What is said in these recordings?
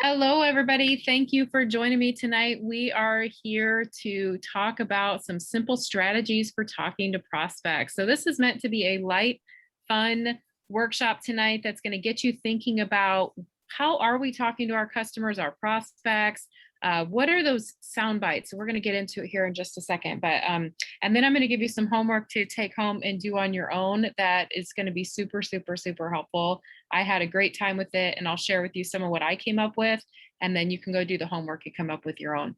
Hello, everybody. Thank you for joining me tonight. We are here to talk about some simple strategies for talking to prospects. So, this is meant to be a light, fun workshop tonight that's going to get you thinking about how are we talking to our customers, our prospects? What are those sound bites? So, we're going to get into it here in just a second. And then I'm going to give you some homework to take home and do on your own that is going to be super, super, super helpful. I had a great time with it, and I'll share with you some of what I came up with, and then you can go do the homework and come up with your own.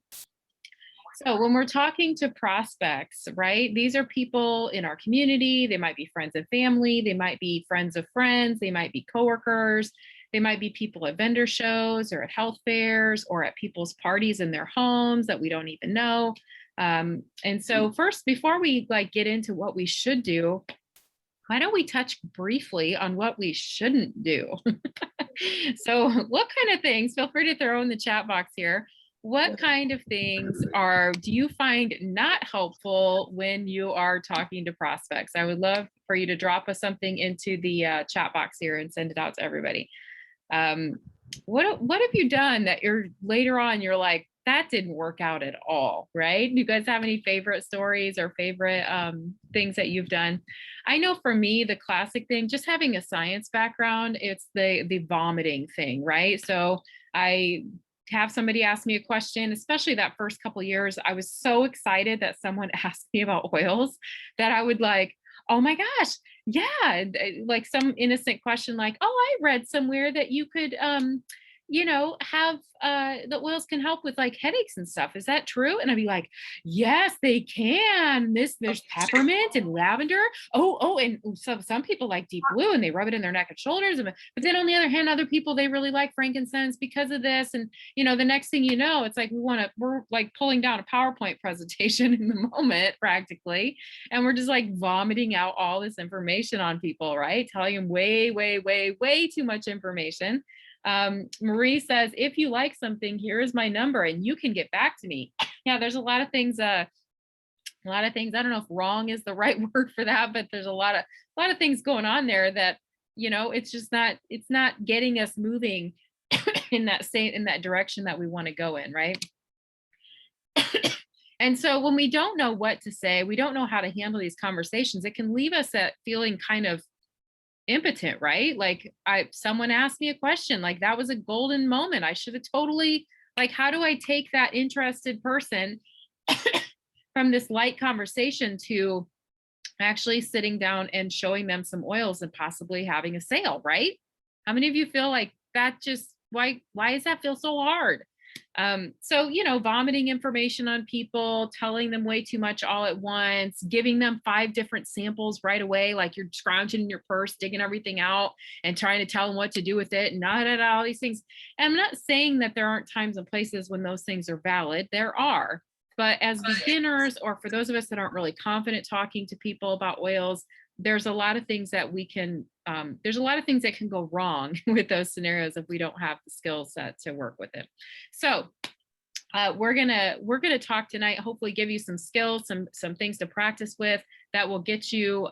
So, when we're talking to prospects, right, these are people in our community. They might be friends and family, they might be friends of friends, they might be coworkers, they might be people at vendor shows or at health fairs or at people's parties in their homes that we don't even know. And so, first, before we get into what we should do, why don't we touch briefly on what we shouldn't do? So, what kind of things, feel free to throw in the chat box here. What kind of things do you find not helpful when you are talking to prospects? I would love for you to drop us something into the chat box here and send it out to everybody. Um, what have you done that you're later on you're like, that didn't work out at all, right? Do you guys have any favorite stories or favorite things that you've done? I know for me, the classic thing, just having a science background, it's the vomiting thing, right? So I have somebody ask me a question, especially that first couple years, I was so excited that someone asked me about oils that I would like, oh my gosh, yeah, like some innocent question like, oh, I read somewhere that you could have the oils can help with like headaches and stuff. Is that true? And I'd be like, yes, they can. There's peppermint and lavender. And some people like deep blue and they rub it in their neck and shoulders. But then on the other hand, other people they really like frankincense because of this. And the next thing you know, it's like we're like pulling down a PowerPoint presentation in the moment, practically. And we're just like vomiting out all this information on people, right? Telling them way, way, way, way too much information. Marie says, if you like something, here is my number and you can get back to me. Yeah, there's a lot of things. I don't know if wrong is the right word for that, but there's a lot of things going on there that, it's not getting us moving in that direction that we want to go in, right? And so when we don't know what to say, we don't know how to handle these conversations, it can leave us at feeling kind of impotent, right? Like someone asked me a question, like that was a golden moment. I should have totally, like, how do I take that interested person from this light conversation to actually sitting down and showing them some oils and possibly having a sale, right? How many of you feel like that just why does that feel so hard? So, vomiting information on people, telling them way too much all at once, giving them 5 different samples right away, like you're scrounging in your purse, digging everything out and trying to tell them what to do with it, and all these things. And I'm not saying that there aren't times and places when those things are valid. There are. But as beginners, or for those of us that aren't really confident talking to people about oils, there's a lot of things that there's a lot of things that can go wrong with those scenarios if we don't have the skill set to work with it. So we're gonna talk tonight, hopefully give you some skills, some things to practice with that will get you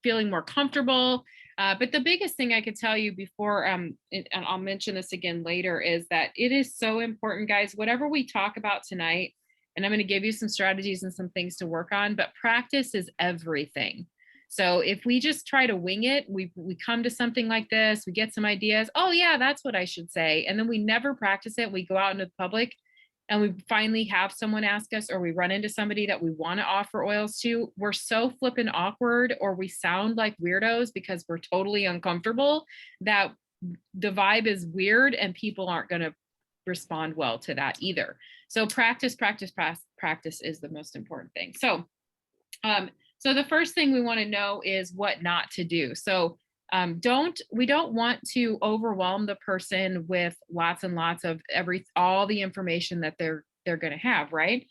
feeling more comfortable. But the biggest thing I could tell you before, and I'll mention this again later, is that it is so important, guys, whatever we talk about tonight, and I'm going to give you some strategies and some things to work on, but practice is everything. So if we just try to wing it, we come to something like this, we get some ideas, oh yeah, that's what I should say, and then we never practice it. We go out into the public and we finally have someone ask us, or we run into somebody that we want to offer oils to, we're so flippin' awkward, or we sound like weirdos because we're totally uncomfortable, that the vibe is weird and people aren't going to respond well to that either. So practice is the most important thing. So the first thing we want to know is what not to do. So we don't want to overwhelm the person with lots and lots of all the information that they're going to have, right?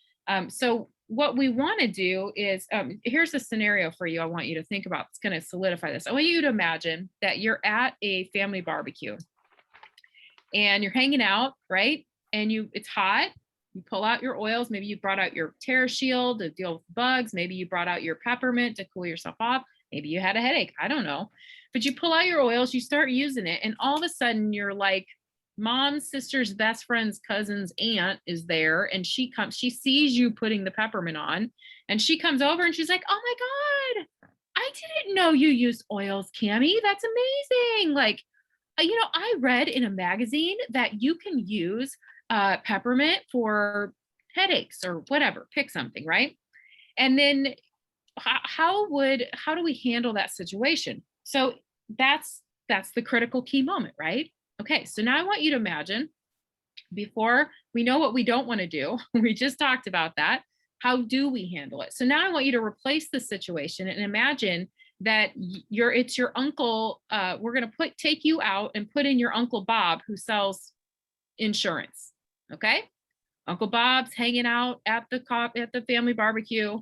So what we want to do is, here's a scenario for you I want you to think about. It's going to solidify this. I want you to imagine that you're at a family barbecue and you're hanging out, right? And it's hot. You pull out your oils. Maybe you brought out your TerraShield to deal with bugs. Maybe you brought out your peppermint to cool yourself off. Maybe you had a headache. I don't know. But you pull out your oils, you start using it, and all of a sudden you're like mom's sister's best friend's cousin's aunt is there, and she sees you putting the peppermint on, and she comes over and she's like, oh my God, I didn't know you used oils, Cami. That's amazing. Like, I read in a magazine that you can use peppermint for headaches or whatever, pick something, right? And then how do we handle that situation? So that's the critical key moment, right? Okay, so now I want you to imagine, before we know what we don't want to do, we just talked about that. How do we handle it? So now I want you to replace the situation and imagine that it's your uncle. We're going to take you out and put in your Uncle Bob, who sells insurance. Okay, Uncle Bob's hanging out at the family barbecue,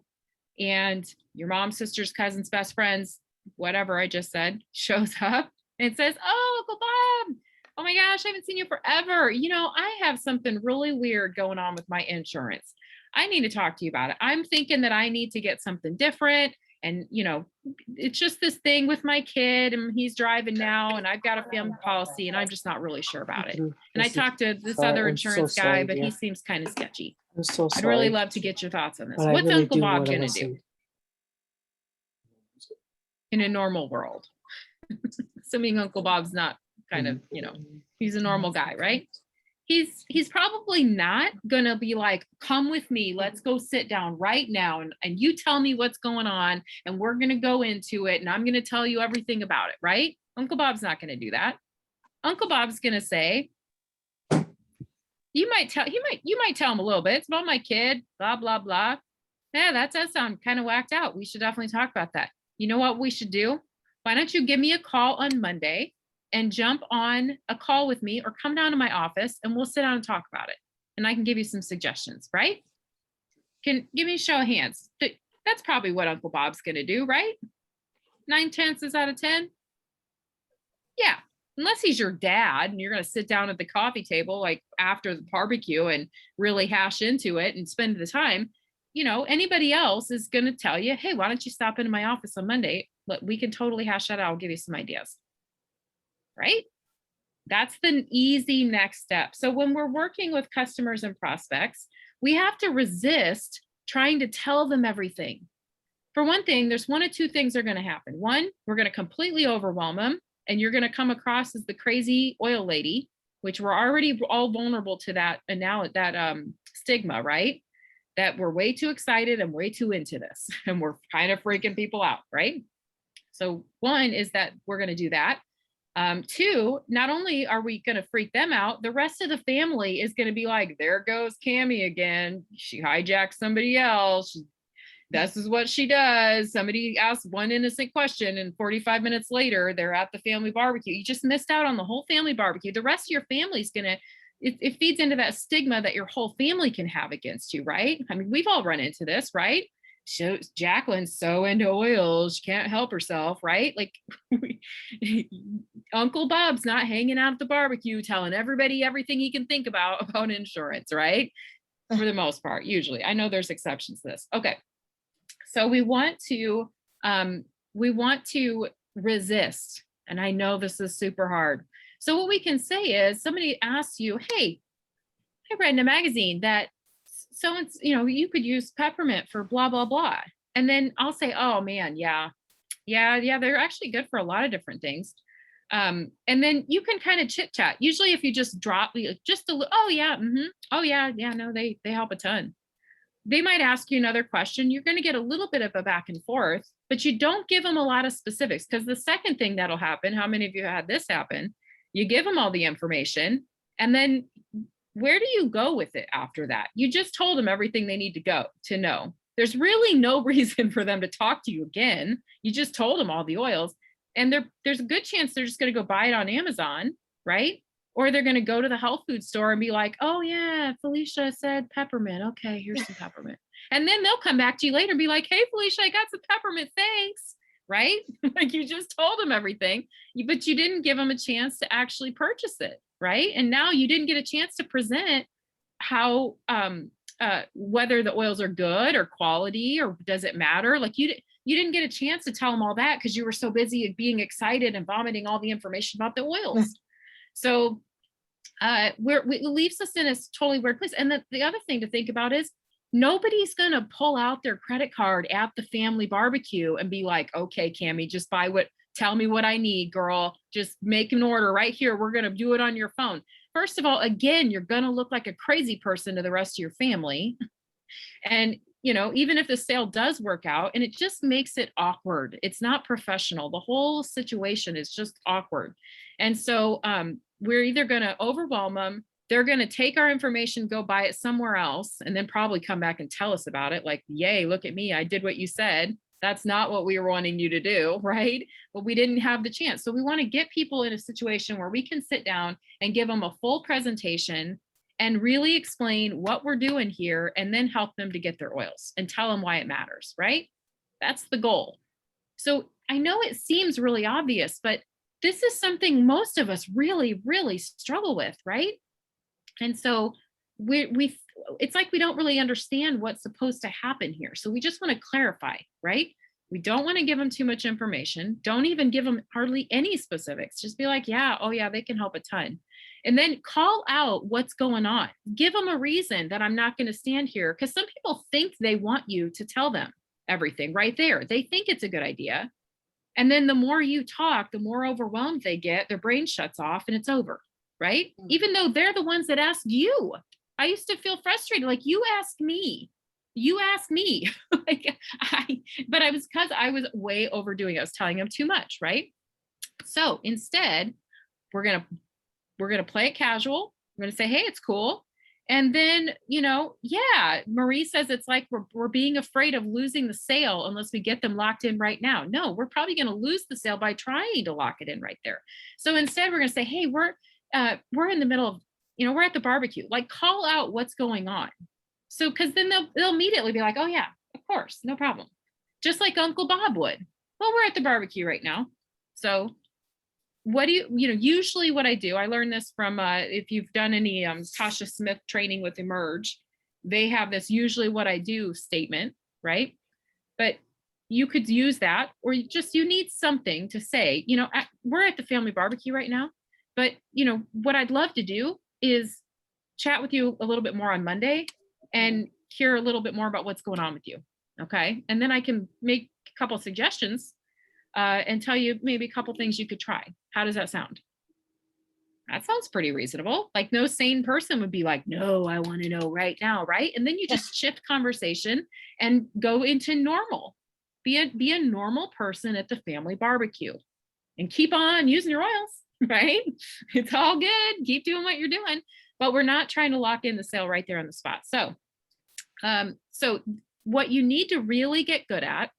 and your mom's sister's cousin's best friend's, whatever I just said, shows up and says, oh, Uncle Bob, oh my gosh, I haven't seen you forever. I have something really weird going on with my insurance. I need to talk to you about it. I'm thinking that I need to get something different. And, it's just this thing with my kid, and he's driving now, and I've got a family policy, and I'm just not really sure about it. And I talked to this other insurance guy, but he seems kind of sketchy. I'm so sorry. I'd really love to get your thoughts on this. But I What's really Uncle do Bob wanna going to listen. do in a normal world? Assuming Uncle Bob's not kind of, he's a normal guy, right? He's probably not going to be like, come with me, let's go sit down right now, and you tell me what's going on, and we're going to go into it, and I'm going to tell you everything about it, right? Uncle Bob's not going to do that. Uncle Bob's going to say, you might tell him a little bit. It's about my kid, blah, blah, blah. Yeah, that does sound kind of whacked out. We should definitely talk about that. You know what we should do? Why don't you give me a call on Monday and jump on a call with me, or come down to my office and we'll sit down and talk about it. And I can give you some suggestions, right? Can give me a show of hands. That's probably what Uncle Bob's going to do, right? 9 chances out of 10. Yeah. Unless he's your dad and you're going to sit down at the coffee table, like after the barbecue, and really hash into it and spend the time. Anybody else is going to tell you, hey, why don't you stop into my office on Monday? We can totally hash that out. I'll give you some ideas. Right? That's the easy next step. So when we're working with customers and prospects, we have to resist trying to tell them everything. For one thing, there's one of two things are going to happen. One, we're going to completely overwhelm them, and you're going to come across as the crazy oil lady, which we're already all vulnerable to that, and now that stigma, right? That we're way too excited and way too into this, and we're kind of freaking people out, right? So one is that we're going to do that. Two, not only are we going to freak them out, the rest of the family is going to be like, there goes Cami again. She hijacked somebody else. This is what she does. Somebody asked one innocent question, and 45 minutes later, they're at the family barbecue. You just missed out on the whole family barbecue. The rest of your family's going to, it feeds into that stigma that your whole family can have against you, right? I mean, we've all run into this, right? So Jacqueline's so into oils, she can't help herself, right? Like Uncle Bob's not hanging out at the barbecue telling everybody everything he can think about insurance, right? For the most part, usually. I know there's exceptions to this. Okay. So we want to resist. And I know this is super hard. So what we can say is, somebody asks you, hey, I read in a magazine that you could use peppermint for blah, blah, blah. And then I'll say, oh man, yeah, they're actually good for a lot of different things. And then you can kind of chit chat. Usually if you just drop just a little, oh yeah, no, they help a ton. They might ask you another question. You're going to get a little bit of a back and forth, but you don't give them a lot of specifics, because the second thing that'll happen, how many of you had this happen? You give them all the information, and then where do you go with it after that? You just told them everything they need to know. There's really no reason for them to talk to you again. You just told them all the oils, and there's a good chance they're just going to go buy it on Amazon, right? Or they're going to go to the health food store and be like, oh yeah, Felicia said peppermint. Okay, here's some peppermint. And then they'll come back to you later and be like, hey, Felicia, I got some peppermint, thanks. Right? Like you just told them everything, but you didn't give them a chance to actually purchase it. Right? And now you didn't get a chance to present how, whether the oils are good or quality, or does it matter? Like you didn't get a chance to tell them all that because you were so busy being excited and vomiting all the information about the oils. So it leaves us in a totally weird place. And the other thing to think about is nobody's going to pull out their credit card at the family barbecue and be like, okay, Cammie, just tell me what I need, girl. Just make an order right here. We're going to do it on your phone. First of all, again, you're going to look like a crazy person to the rest of your family. And, even if the sale does work out, and it just makes it awkward, it's not professional. The whole situation is just awkward. And so we're either going to overwhelm them, they're going to take our information, go buy it somewhere else, and then probably come back and tell us about it. Like, yay, look at me. I did what you said. That's not what we were wanting you to do, right? But we didn't have the chance. So we want to get people in a situation where we can sit down and give them a full presentation and really explain what we're doing here, and then help them to get their oils and tell them why it matters, right? That's the goal. So I know it seems really obvious, but this is something most of us really, really struggle with, right? And so it's like we don't really understand what's supposed to happen here. So we just want to clarify, right? We don't want to give them too much information. Don't even give them hardly any specifics. Just be like, yeah, oh yeah, they can help a ton. And then call out what's going on. Give them a reason that I'm not going to stand here, because some people think they want you to tell them everything right there. They think it's a good idea. And then the more you talk, the more overwhelmed they get, their brain shuts off and it's over, right? Even though they're the ones that asked you. I used to feel frustrated, like, you asked me. But I was, because I was way overdoing it. I was telling them too much, right? So instead, we're gonna play it casual. We're gonna say, hey, it's cool. And then, yeah, Marie says it's like we're being afraid of losing the sale unless we get them locked in right now. No, we're probably going to lose the sale by trying to lock it in right there. So instead, we're going to say, hey, we're in the middle of, we're at the barbecue. Like, call out what's going on. So, because then they'll immediately be like, oh yeah, of course, no problem. Just like Uncle Bob would. Well, we're at the barbecue right now. So what do usually what I do, I learned this from, if you've done any Tasha Smith training with Emerge, they have this usually what I do statement, right? But you could use that, or you need something to say, we're at the family barbecue right now, but what I'd love to do is chat with you a little bit more on Monday and hear a little bit more about what's going on with you. Okay. And then I can make a couple of suggestions and tell you maybe a couple things you could try. How does that sound? That sounds pretty reasonable. Like, no sane person would be like, no, I want to know right now, right? And then you just shift conversation and go into normal. Be a normal person at the family barbecue, and keep on using your oils, right? It's all good. Keep doing what you're doing, but we're not trying to lock in the sale right there on the spot. So what you need to really get good at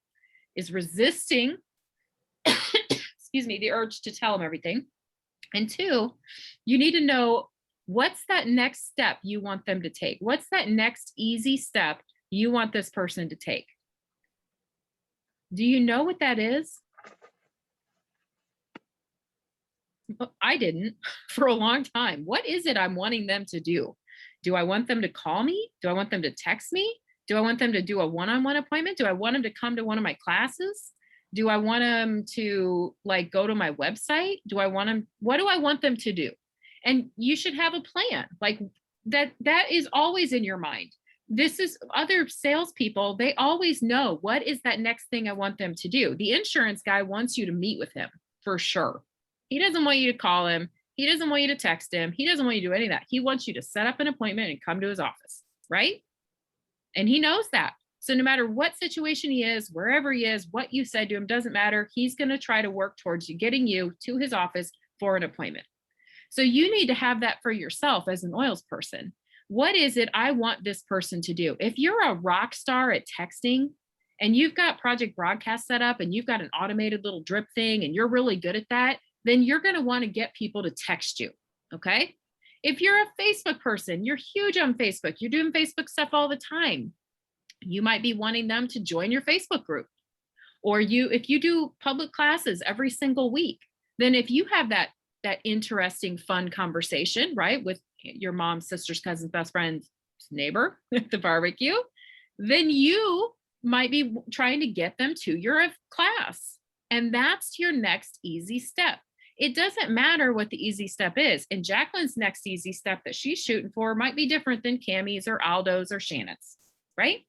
is resisting excuse me, the urge to tell them everything. And 2, you need to know what's that next step you want them to take. What's that next easy step you want this person to take? Do you know what that is? I didn't for a long time. What is it I'm wanting them to do? Do I want them to call me? Do I want them to text me? Do I want them to do a one-on-one appointment? Do I want them to come to one of my classes? Do I want them to go to my website? What do I want them to do? And you should have a plan like that. That is always in your mind. This is other salespeople. They always know what is that next thing I want them to do. The insurance guy wants you to meet with him for sure. He doesn't want you to call him. He doesn't want you to text him. He doesn't want you to do any of that. He wants you to set up an appointment and come to his office, right? And he knows that. So no matter what situation he is, wherever he is, what you said to him doesn't matter. He's going to try to work towards you getting you to his office for an appointment. So you need to have that for yourself as an oils person. What is it I want this person to do? If you're a rock star at texting and you've got Project Broadcast set up and you've got an automated little drip thing and you're really good at that, then you're going to want to get people to text you. Okay. If you're a Facebook person, you're huge on Facebook, you're doing Facebook stuff all the time, you might be wanting them to join your Facebook group. Or if you do public classes every single week, then if you have that interesting, fun conversation, right, with your mom, sister's, cousin's, best friend's neighbor at the barbecue, then you might be trying to get them to your class. And that's your next easy step. It doesn't matter what the easy step is. And Jacqueline's next easy step that she's shooting for might be different than Cammie's or Aldo's or Shannon's, right?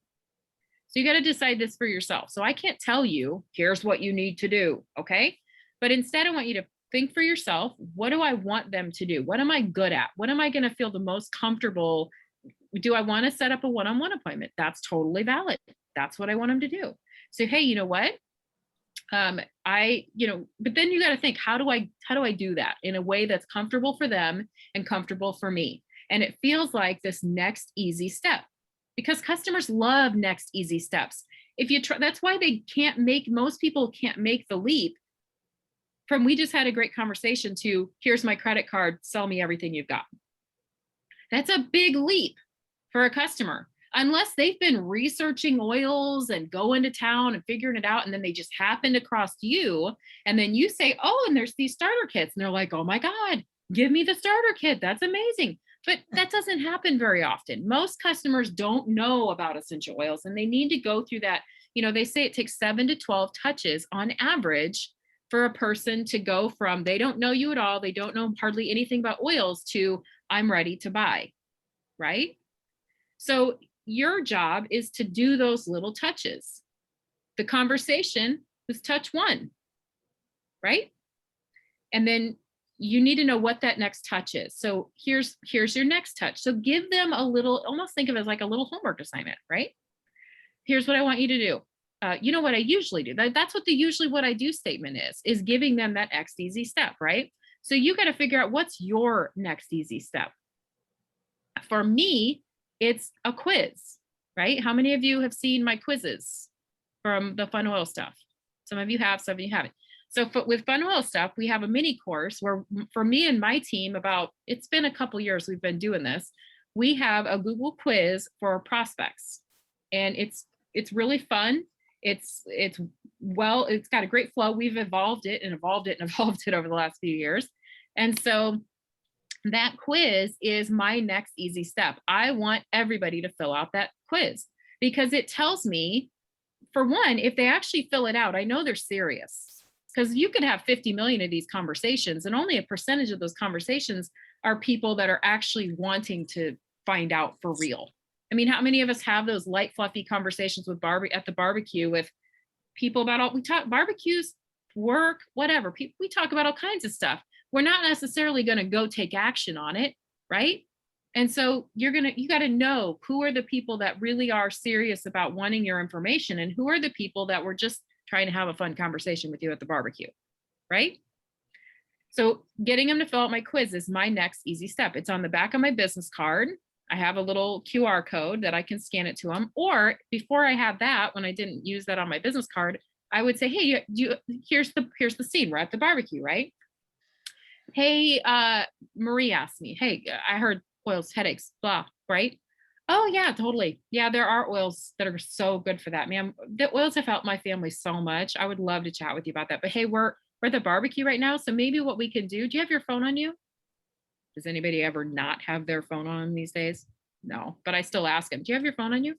So you got to decide this for yourself. So I can't tell you, here's what you need to do. Okay. But instead, I want you to think for yourself, what do I want them to do? What am I good at? What am I going to feel the most comfortable? Do I want to set up a one-on-one appointment? That's totally valid. That's what I want them to do. So, hey, you know what? But then you got to think, how do I do that in a way that's comfortable for them and comfortable for me? And it feels like this next easy step, because customers love next easy steps. If you try, that's why most people can't make the leap from, we just had a great conversation, to here's my credit card, sell me everything you've got. That's a big leap for a customer, unless they've been researching oils and going to town and figuring it out. And then they just happened across you. And then you say, oh, and there's these starter kits. And they're like, oh my God, give me the starter kit. That's amazing. But that doesn't happen very often. Most customers don't know about essential oils, and they need to go through that. They say it takes 7 to 12 touches on average for a person to go from, they don't know you at all, they don't know hardly anything about oils, to I'm ready to buy, right? So your job is to do those little touches. The conversation was touch 1, right? And then you need to know what that next touch is. So here's your next touch. So give them a little, almost think of it as like a little homework assignment, right? Here's what I want you to do. You know what I usually do? That's what the usually what I do statement is giving them that next easy step, right? So you got to figure out, what's your next easy step. For me, it's a quiz, right? How many of you have seen my quizzes from the Fun Oil Stuff? Some of you have, some of you haven't. So with Fun Oil Stuff, we have a mini course where, for me and my team, it's been a couple years we've been doing this. We have a Google quiz for prospects, and it's really fun. It's got a great flow. We've evolved it over the last few years. And so that quiz is my next easy step. I want everybody to fill out that quiz, because it tells me, for one, if they actually fill it out, I know they're serious, because you could have 50 million of these conversations, and only a percentage of those conversations are people that are actually wanting to find out for real. I mean, how many of us have those light, fluffy conversations at the barbecue with people about we talk barbecues, work, whatever. We talk about all kinds of stuff. We're not necessarily going to go take action on it, right? And so you got to know who are the people that really are serious about wanting your information, and who are the people that were just trying to have a fun conversation with you at the barbecue, right? So getting them to fill out my quiz is my next easy step. It's on the back of my business card. I have a little QR code that I can scan it to them. Or before I had that, when I didn't use that on my business card, I would say, hey, here's the scene. We're at the barbecue, right? Hey, Marie asked me, hey, I heard oils, headaches, blah, right? Oh yeah, totally. Yeah, there are oils that are so good for that, man. The oils have helped my family so much. I would love to chat with you about that. But hey, we're at the barbecue right now. So maybe what we can do you have your phone on you? Does anybody ever not have their phone on these days? No, but I still ask them, do you have your phone on you?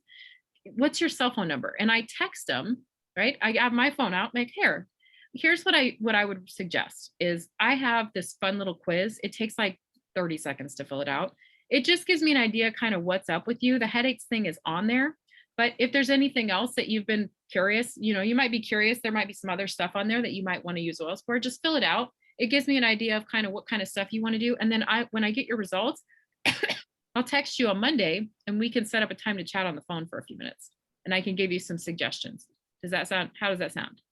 What's your cell phone number? And I text them, right? I have my phone out, like, here's what I would suggest is, I have this fun little quiz. It takes like 30 seconds to fill it out. It just gives me an idea kind of what's up with you. The headaches thing is on there, but if there's anything else that you've been curious, you might be curious, there might be some other stuff on there that you might want to use oils for, just fill it out. It gives me an idea of kind of what kind of stuff you want to do. And then when I get your results, I'll text you on Monday, and we can set up a time to chat on the phone for a few minutes, and I can give you some suggestions. How does that sound?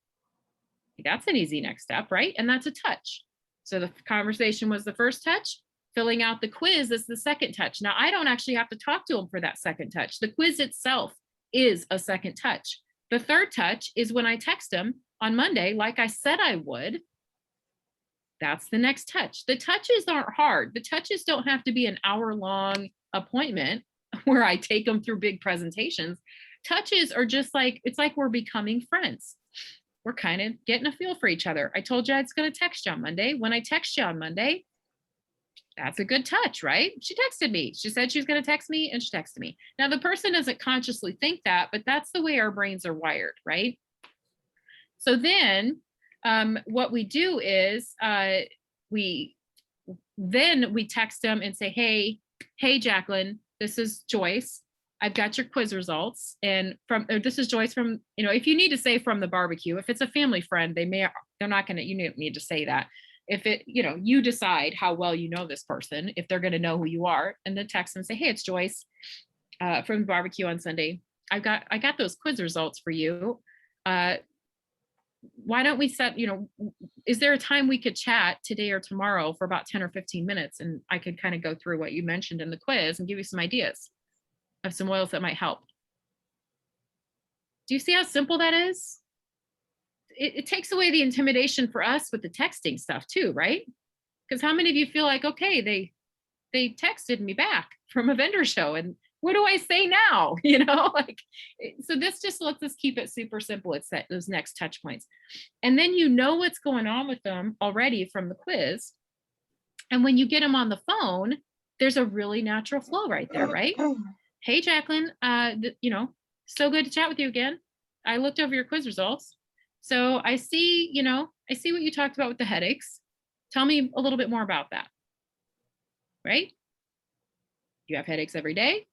That's an easy next step, right? And that's a touch. So the conversation was the first touch. Filling out the quiz is the second touch. Now, I don't actually have to talk to them for that second touch. The quiz itself is a second touch. The third touch is when I text them on Monday, like I said I would. That's the next touch. The touches aren't hard. The touches don't have to be an hour-long appointment where I take them through big presentations. Touches are just like, it's like we're becoming friends. We're kind of getting a feel for each other. I told you I was going to text you on Monday. When I text you on Monday, that's a good touch, right? She texted me. She said she was going to text me, and she texted me. Now, the person doesn't consciously think that, but that's the way our brains are wired, right? So then what we do is then we text them and say, hey, Jacqueline, this is Joyce. I've got your quiz results. And this is Joyce from, if you need to say from the barbecue, if it's a family friend, they're not going to, you don't need to say that. If it, you decide how well you know this person, if they're going to know who you are, and then text them and say, hey, it's Joyce from the barbecue on Sunday. I got those quiz results for you. Why don't we set, is there a time we could chat today or tomorrow for about 10 or 15 minutes? And I could kind of go through what you mentioned in the quiz and give you some ideas of some oils that might help. Do you see how simple that is? It takes away the intimidation for us with the texting stuff too, right? Because how many of you feel like, okay, they texted me back from a vendor show, and what do I say now? So this just lets us keep it super simple. It's those next touch points. And then what's going on with them already from the quiz. And when you get them on the phone, there's a really natural flow right there, right? Hey, Jacqueline, so good to chat with you again. I looked over your quiz results. So I see what you talked about with the headaches. Tell me a little bit more about that, right? You have headaches every day?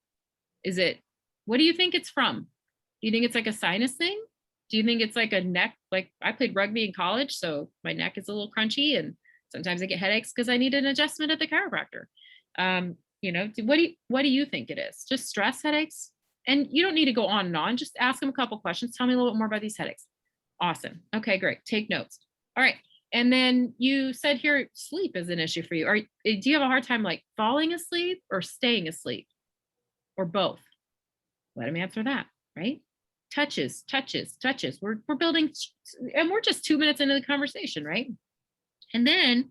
What do you think it's from? Do you think it's like a sinus thing? Do you think it's like a neck? Like, I played rugby in college, so my neck is a little crunchy, and sometimes I get headaches because I need an adjustment at the chiropractor. What do you think it is? Just stress headaches? And you don't need to go on and on. Just ask them a couple questions. Tell me a little bit more about these headaches. Awesome. Okay, great. Take notes. All right. And then you said here, sleep is an issue for you. Do you have a hard time like falling asleep or staying asleep, or both? Let him answer that, right? Touches. We're building, and we're just 2 minutes into the conversation, right? And then,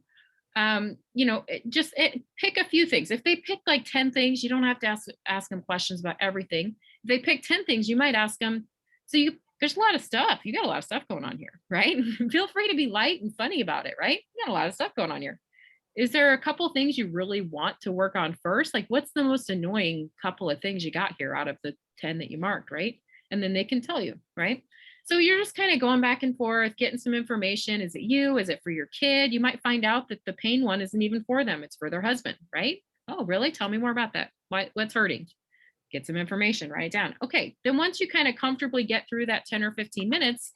pick a few things. If they pick like 10 things, you don't have to ask them questions about everything. If they pick 10 things, you might ask them, there's a lot of stuff. You got a lot of stuff going on here, right? Feel free to be light and funny about it, right? You got a lot of stuff going on here. Is there a couple of things you really want to work on first? Like, what's the most annoying couple of things you got here out of the 10 that you marked, right? And then they can tell you, right? So you're just kind of going back and forth, getting some information. Is it you? Is it for your kid? You might find out that the pain one isn't even for them. It's for their husband, right? Oh, really? Tell me more about that. What's hurting? Get some information, write it down. Okay. Then once you kind of comfortably get through that 10 or 15 minutes,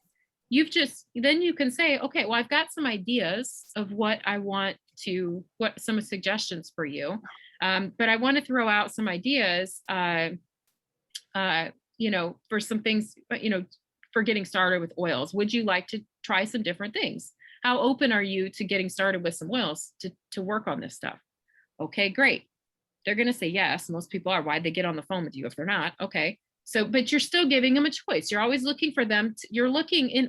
then you can say, okay, well, I've got some ideas of what some suggestions for you. But I want to throw out some ideas, for some things, for getting started with oils. Would you like to try some different things? How open are you to getting started with some oils to work on this stuff? Okay, great. They're going to say yes. Most people are. Why'd they get on the phone with you if they're not? Okay. So, but you're still giving them a choice. You're always looking for them.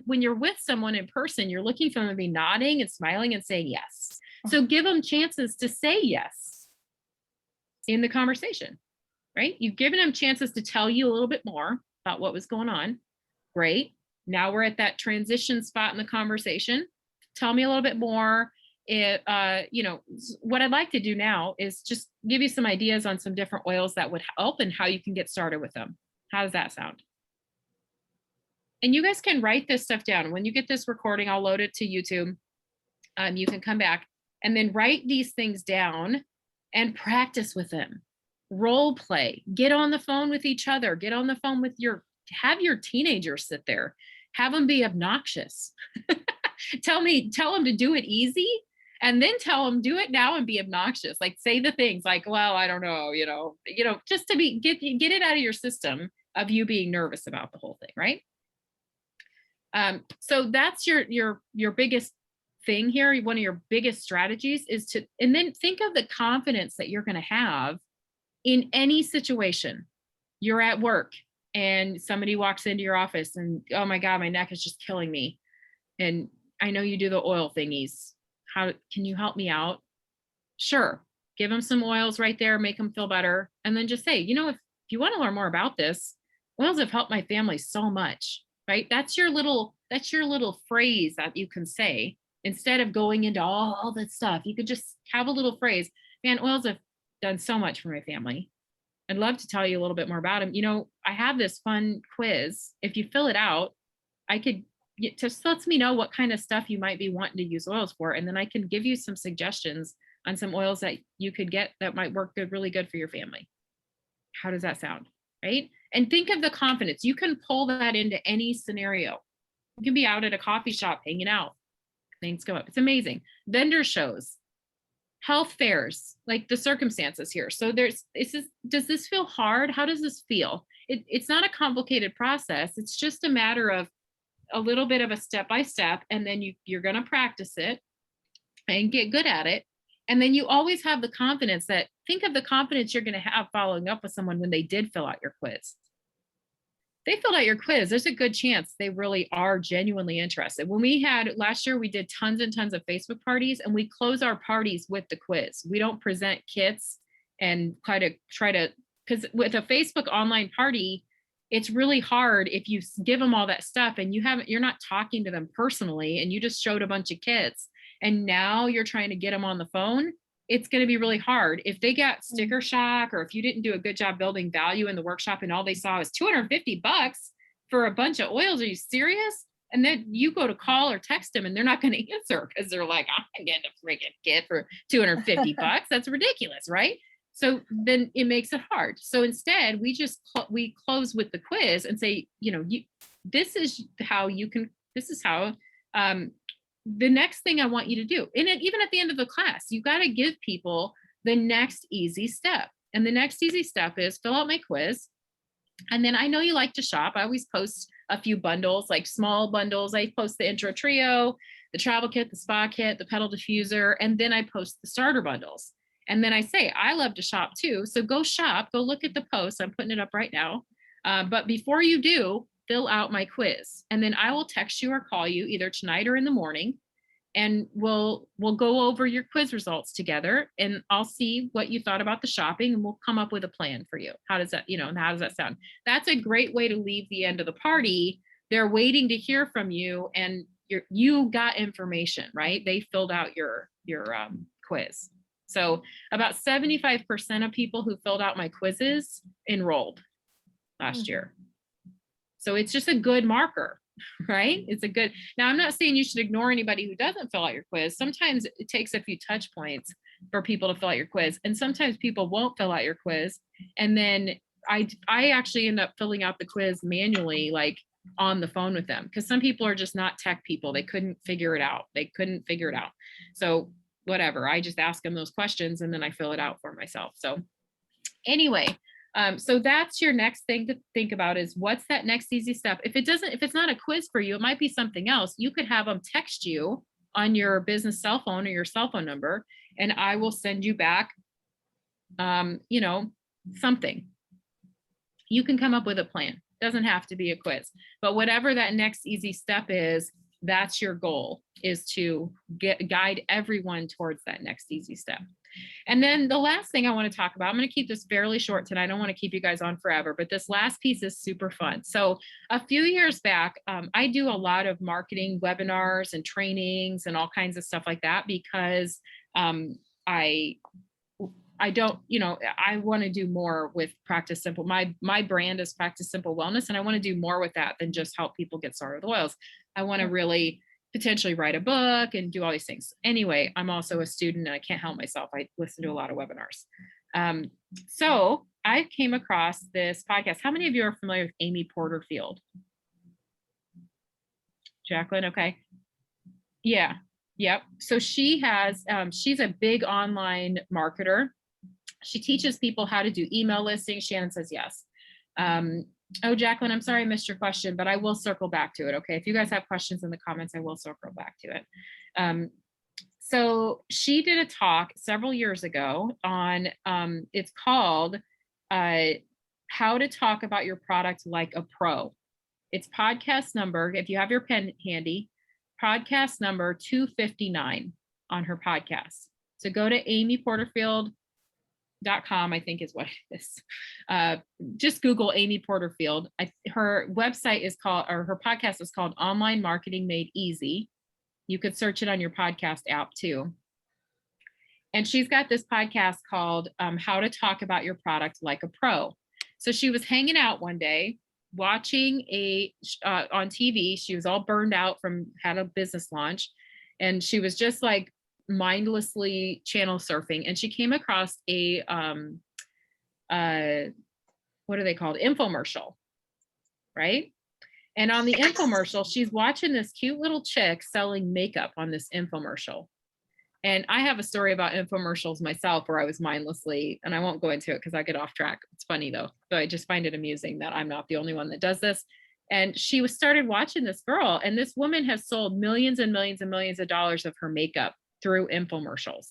When you're with someone in person, you're looking for them to be nodding and smiling and saying yes. So give them chances to say yes in the conversation, right? You've given them chances to tell you a little bit more about what was going on. Great. Now we're at that transition spot in the conversation. Tell me a little bit more. What I'd like to do now is just give you some ideas on some different oils that would help and how you can get started with them. How does that sound? And you guys can write this stuff down. When you get this recording, I'll load it to YouTube. You can come back and then write these things down and practice with them. Role play. Get on the phone with each other. Get on the phone with have your teenagers sit there. Have them be obnoxious. Tell them to do it easy, and then tell them do it now and be obnoxious. Like, say the things like, well, I don't know, just to get it out of your system of you being nervous about the whole thing, right? So that's your biggest thing here. One of your biggest strategies is and then think of the confidence that you're going to have in any situation. You're at work and somebody walks into your office and, oh my God, my neck is just killing me. And I know you do the oil thingies. How can you help me out? Sure. Give them some oils right there, make them feel better. And then just say, if you want to learn more about this, oils have helped my family so much, right? That's your little phrase that you can say instead of going into all this stuff. You could just have a little phrase. Man, oils have done so much for my family. I'd love to tell you a little bit more about them. I have this fun quiz. If you fill it out, I could just lets me know what kind of stuff you might be wanting to use oils for. And then I can give you some suggestions on some oils that you could get that might work good, really good for your family. How does that sound? Right? And think of the confidence. You can pull that into any scenario. You can be out at a coffee shop hanging out. Things go up. It's amazing. Vendor shows, health fairs, like the circumstances here. So does this feel hard? How does this feel? It's not a complicated process. It's just a matter of a little bit of a step by step, and then you're going to practice it and get good at it. And then you always have the confidence that, think of the confidence you're going to have following up with someone when they did fill out your quiz. They filled out your quiz, there's a good chance they really are genuinely interested. When we had last year, we did tons and tons of Facebook parties, and we close our parties with the quiz. We don't present kits and try to, because with a Facebook online party, it's really hard if you give them all that stuff and you're not talking to them personally, and you just showed a bunch of kits and now you're trying to get them on the phone. It's going to be really hard if they got sticker shock, or if you didn't do a good job building value in the workshop and all they saw is $250 for a bunch of oils. Are you serious? And then you go to call or text them and they're not going to answer because they're like, I'm getting a freaking kit for $250. That's ridiculous, right? So then it makes it hard. So instead, we close with the quiz and say, this is how the next thing I want you to do. And even at the end of the class, you got to give people the next easy step. And the next easy step is fill out my quiz. And then I know you like to shop. I always post a few bundles, like small bundles. I post the intro trio, the travel kit, the spa kit, the pedal diffuser, and then I post the starter bundles. And then I say, I love to shop too. So go shop, go look at the post. I'm putting it up right now. But before you do, fill out my quiz. And then I will text you or call you either tonight or in the morning. And we'll go over your quiz results together, and I'll see what you thought about the shopping, and we'll come up with a plan for you. How does that, how does that sound? That's a great way to leave the end of the party. They're waiting to hear from you, and you got information, right? They filled out your quiz. So about 75% of people who filled out my quizzes enrolled last year. So it's just a good marker, right? Now I'm not saying you should ignore anybody who doesn't fill out your quiz. Sometimes it takes a few touch points for people to fill out your quiz. And sometimes people won't fill out your quiz. And then I actually end up filling out the quiz manually, like on the phone with them, because some people are just not tech people. They couldn't figure it out. So whatever, I just ask them those questions and then I fill it out for myself. So anyway, so that's your next thing to think about, is what's that next easy step? If it's not a quiz for you, it might be something else. You could have them text you on your business cell phone or your cell phone number, and I will send you back, something. You can come up with a plan. Doesn't have to be a quiz, but whatever that next easy step is, that's your goal, is to guide everyone towards that next easy step. And then the last thing I want to talk about, I'm going to keep this fairly short tonight. I don't want to keep you guys on forever, but this last piece is super fun. So a few years back, I do a lot of marketing webinars and trainings and all kinds of stuff like that, because I want to do more with Practice Simple. My brand is Practice Simple Wellness, and I want to do more with that than just help people get started with oils. I want to really potentially write a book and do all these things. Anyway, I'm also a student and I can't help myself. I listen to a lot of webinars. So I came across this podcast. How many of you are familiar with Amy Porterfield? Jacqueline, okay. Yeah, yep. So she has, she's a big online marketer. She teaches people how to do email listings. Shannon says yes. Oh, Jacqueline, I'm sorry I missed your question, but I will circle back to it. Okay. If you guys have questions in the comments, I will circle back to it. So she did a talk several years ago on, it's called How to Talk About Your Product Like a Pro. It's podcast number, if you have your pen handy, podcast number 259 on her podcast. So go to amyporterfield.com, I think is what it is. Just Google Amy Porterfield. Her website is called, or her podcast is called Online Marketing Made Easy. You could search it on your podcast app too. And she's got this podcast called How to Talk About Your Product Like a Pro. So she was hanging out one day watching on TV. She was all burned out from had a business launch, and she was just like mindlessly channel surfing, and she came across a what are they called? Infomercial, right? And on the infomercial, she's watching this cute little chick selling makeup on this infomercial. And I have a story about infomercials myself where I was mindlessly, and I won't go into it because I get off track. It's funny though, but I just find it amusing that I'm not the only one that does this. And she started watching this girl, and this woman has sold millions and millions and millions of dollars of her makeup through infomercials.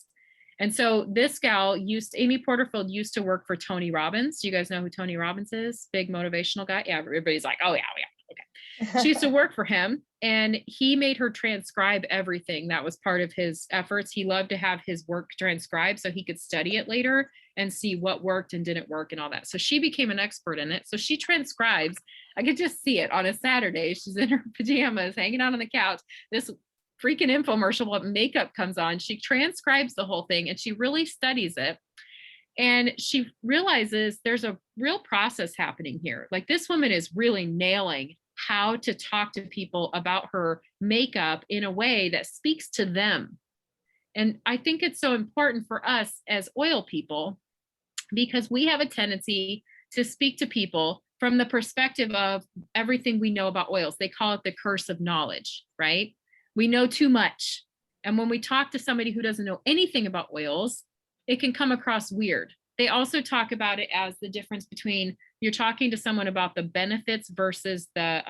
And so this gal Amy Porterfield used to work for Tony Robbins. You guys know who Tony Robbins is? Big motivational guy. Yeah, everybody's like, oh yeah, yeah. Okay. She used to work for him, and he made her transcribe everything. That was part of his efforts. He loved to have his work transcribed so he could study it later and see what worked and didn't work and all that. So she became an expert in it. So she transcribes. I could just see it on a Saturday. She's in her pajamas, hanging out on the couch. This freaking infomercial, what makeup comes on. She transcribes the whole thing, and she really studies it. And she realizes there's a real process happening here. Like, this woman is really nailing how to talk to people about her makeup in a way that speaks to them. And I think it's so important for us as oil people, because we have a tendency to speak to people from the perspective of everything we know about oils. They call it the curse of knowledge, right? We know too much. And when we talk to somebody who doesn't know anything about oils, it can come across weird. They also talk about it as the difference between you're talking to someone about the benefits versus the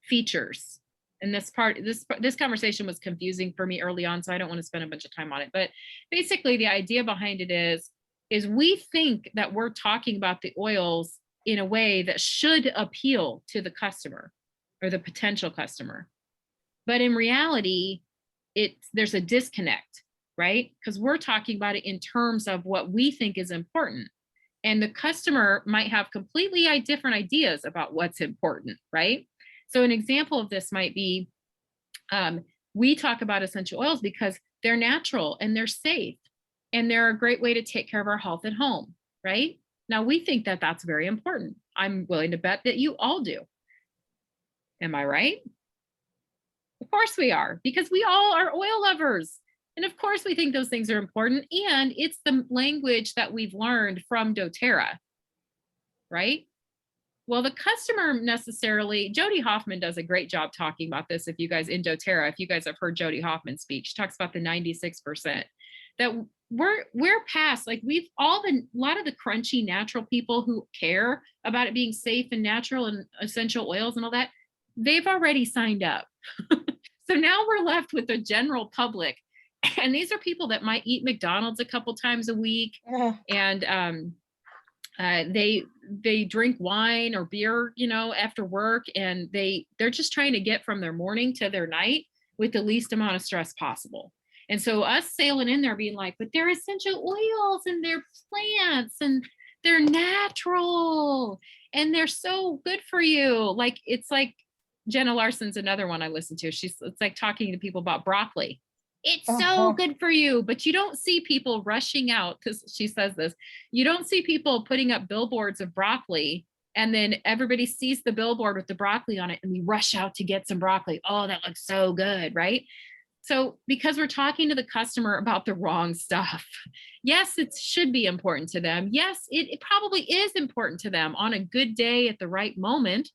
features. And this conversation was confusing for me early on, so I don't want to spend a bunch of time on it. But basically, the idea behind it is we think that we're talking about the oils in a way that should appeal to the customer or the potential customer. But in reality, there's a disconnect, right? Because we're talking about it in terms of what we think is important. And the customer might have completely different ideas about what's important, right? So an example of this might be, we talk about essential oils because they're natural and they're safe, and they're a great way to take care of our health at home, right? Now, we think that that's very important. I'm willing to bet that you all do. Am I right? Of course we are, because we all are oil lovers. And of course we think those things are important. And it's the language that we've learned from doTERRA, right? Well, the customer necessarily, Jody Hoffman does a great job talking about this. If you guys in doTERRA, if you guys have heard Jody Hoffman speak, she talks about the 96%, that we're past, like, we've all been, a lot of the crunchy natural people who care about it being safe and natural and essential oils and all that, they've already signed up. So now we're left with the general public. And these are people that might eat McDonald's a couple times a week. And they drink wine or beer, after work. And they're just trying to get from their morning to their night with the least amount of stress possible. And so us sailing in there being like, but they're essential oils and they're plants and they're natural and they're so good for you. Like, it's like Jenna Larson's another one I listen to. It's like talking to people about broccoli. It's so good for you, but you don't see people rushing out, because she says this, you don't see people putting up billboards of broccoli and then everybody sees the billboard with the broccoli on it and we rush out to get some broccoli. Oh, that looks so good, right? So because we're talking to the customer about the wrong stuff. Yes, it should be important to them. Yes, it probably is important to them on a good day at the right moment,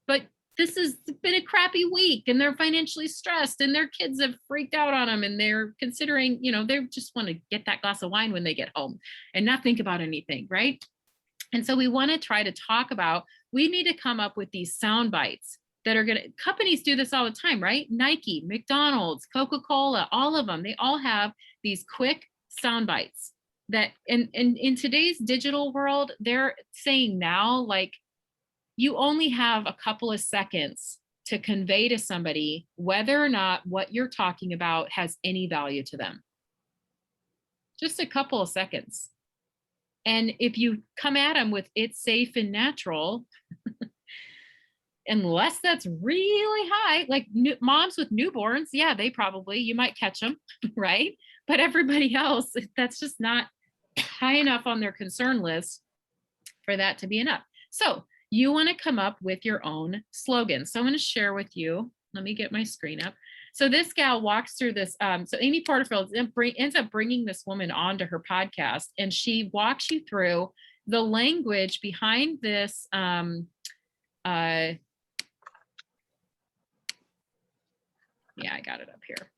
but this has been a crappy week and they're financially stressed and their kids have freaked out on them and they're considering, they just want to get that glass of wine when they get home and not think about anything, right? And so we want to try to talk about, we need to come up with these sound bites that are companies do this all the time, right? Nike, McDonald's, Coca-Cola, all of them, they all have these quick sound bites that in today's digital world, they're saying now, like, you only have a couple of seconds to convey to somebody whether or not what you're talking about has any value to them. Just a couple of seconds. And if you come at them with it's safe and natural, unless that's really high, like moms with newborns, yeah, you might catch them, right? But everybody else, that's just not high enough on their concern list for that to be enough. So you want to come up with your own slogan. So I'm going to share with you. Let me get my screen up. So this gal walks through this. So Amy Porterfield ends up bringing this woman onto her podcast, and she walks you through the language behind this. Yeah, I got it up here.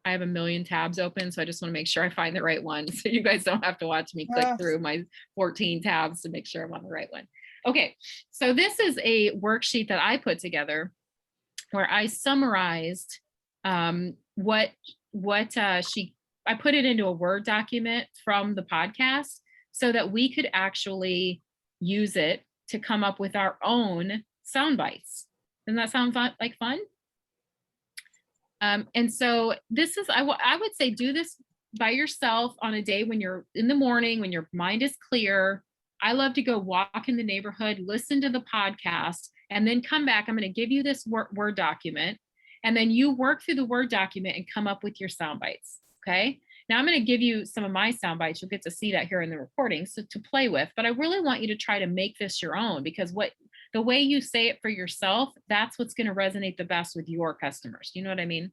I have a million tabs open, so I just want to make sure I find the right one, so you guys don't have to watch me click through my 14 tabs to make sure I'm on the right one. Okay, so this is a worksheet that I put together where I summarized I put it into a Word document from the podcast so that we could actually use it to come up with our own sound bites. Doesn't that sound like fun? And so this is, I would say, do this by yourself on a day when you're in the morning, when your mind is clear. I love to go walk in the neighborhood, listen to the podcast, and then come back. I'm going to give you this Word document, and then you work through the Word document and come up with your sound bites. Okay. Now I'm going to give you some of my sound bites. You'll get to see that here in the recording, so to play with, but I really want you to try to make this your own, because the way you say it for yourself, that's what's going to resonate the best with your customers. You know what I mean?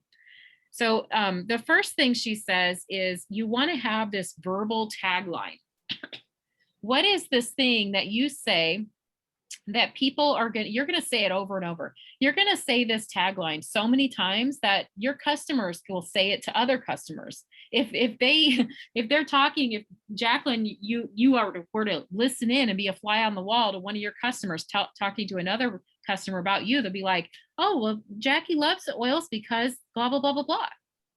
So the first thing she says is you want to have this verbal tagline. What is this thing that you say that people are you're going to say it over and over. You're going to say this tagline so many times that your customers will say it to other customers. If they're talking, if Jacqueline, you were to listen in and be a fly on the wall to one of your customers talking to another customer about you, they'll be like, oh, well, Jackie loves oils because blah, blah, blah, blah, blah.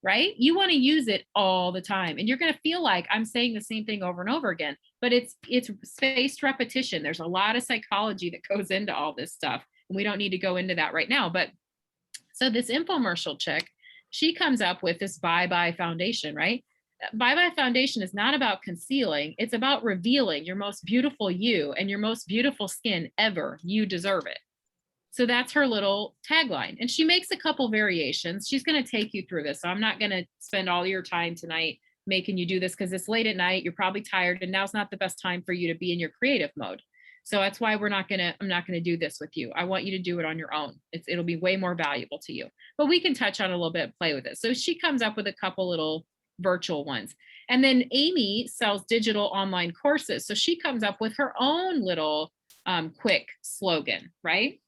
Right? You want to use it all the time. And you're going to feel like I'm saying the same thing over and over again, but it's spaced repetition. There's a lot of psychology that goes into all this stuff. And we don't need to go into that right now. But so this infomercial chick, she comes up with this Bye Bye Foundation, right? Bye Bye Foundation is not about concealing. It's about revealing your most beautiful you and your most beautiful skin ever. You deserve it. So that's her little tagline. And she makes a couple variations. She's going to take you through this. So I'm not going to spend all your time tonight making you do this, because it's late at night. You're probably tired, and now's not the best time for you to be in your creative mode. So that's why I'm not going to do this with you. I want you to do it on your own. It'll be way more valuable to you, but we can touch on it a little bit, play with it. So she comes up with a couple little virtual ones. And then Amy sells digital online courses. So she comes up with her own little quick slogan, right?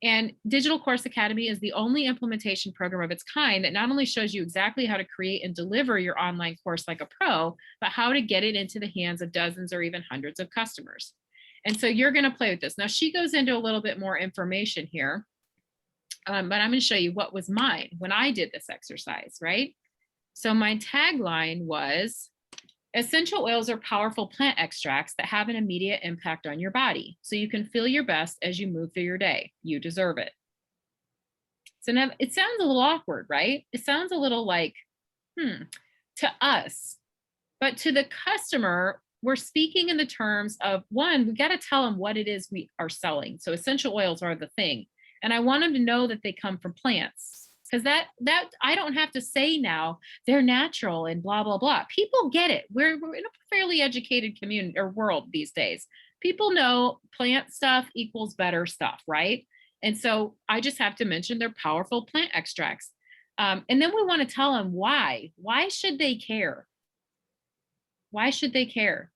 And Digital Course Academy is the only implementation program of its kind that not only shows you exactly how to create and deliver your online course like a pro, but how to get it into the hands of dozens or even hundreds of customers. And so you're going to play with this. Now she goes into a little bit more information here, but I'm going to show you what was mine when I did this exercise, right? So my tagline was, essential oils are powerful plant extracts that have an immediate impact on your body, so you can feel your best as you move through your day. You deserve it. So now it sounds a little awkward, right? It sounds a little like, to us, but to the customer, we're speaking in the terms of, one, we got to tell them what it is we are selling. So essential oils are the thing. And I want them to know that they come from plants. Because that I don't have to say now they're natural and blah, blah, blah. People get it. We're in a fairly educated community or world these days. People know plant stuff equals better stuff, right? And so I just have to mention they're powerful plant extracts. And then we want to tell them why. Why should they care? Why should they care?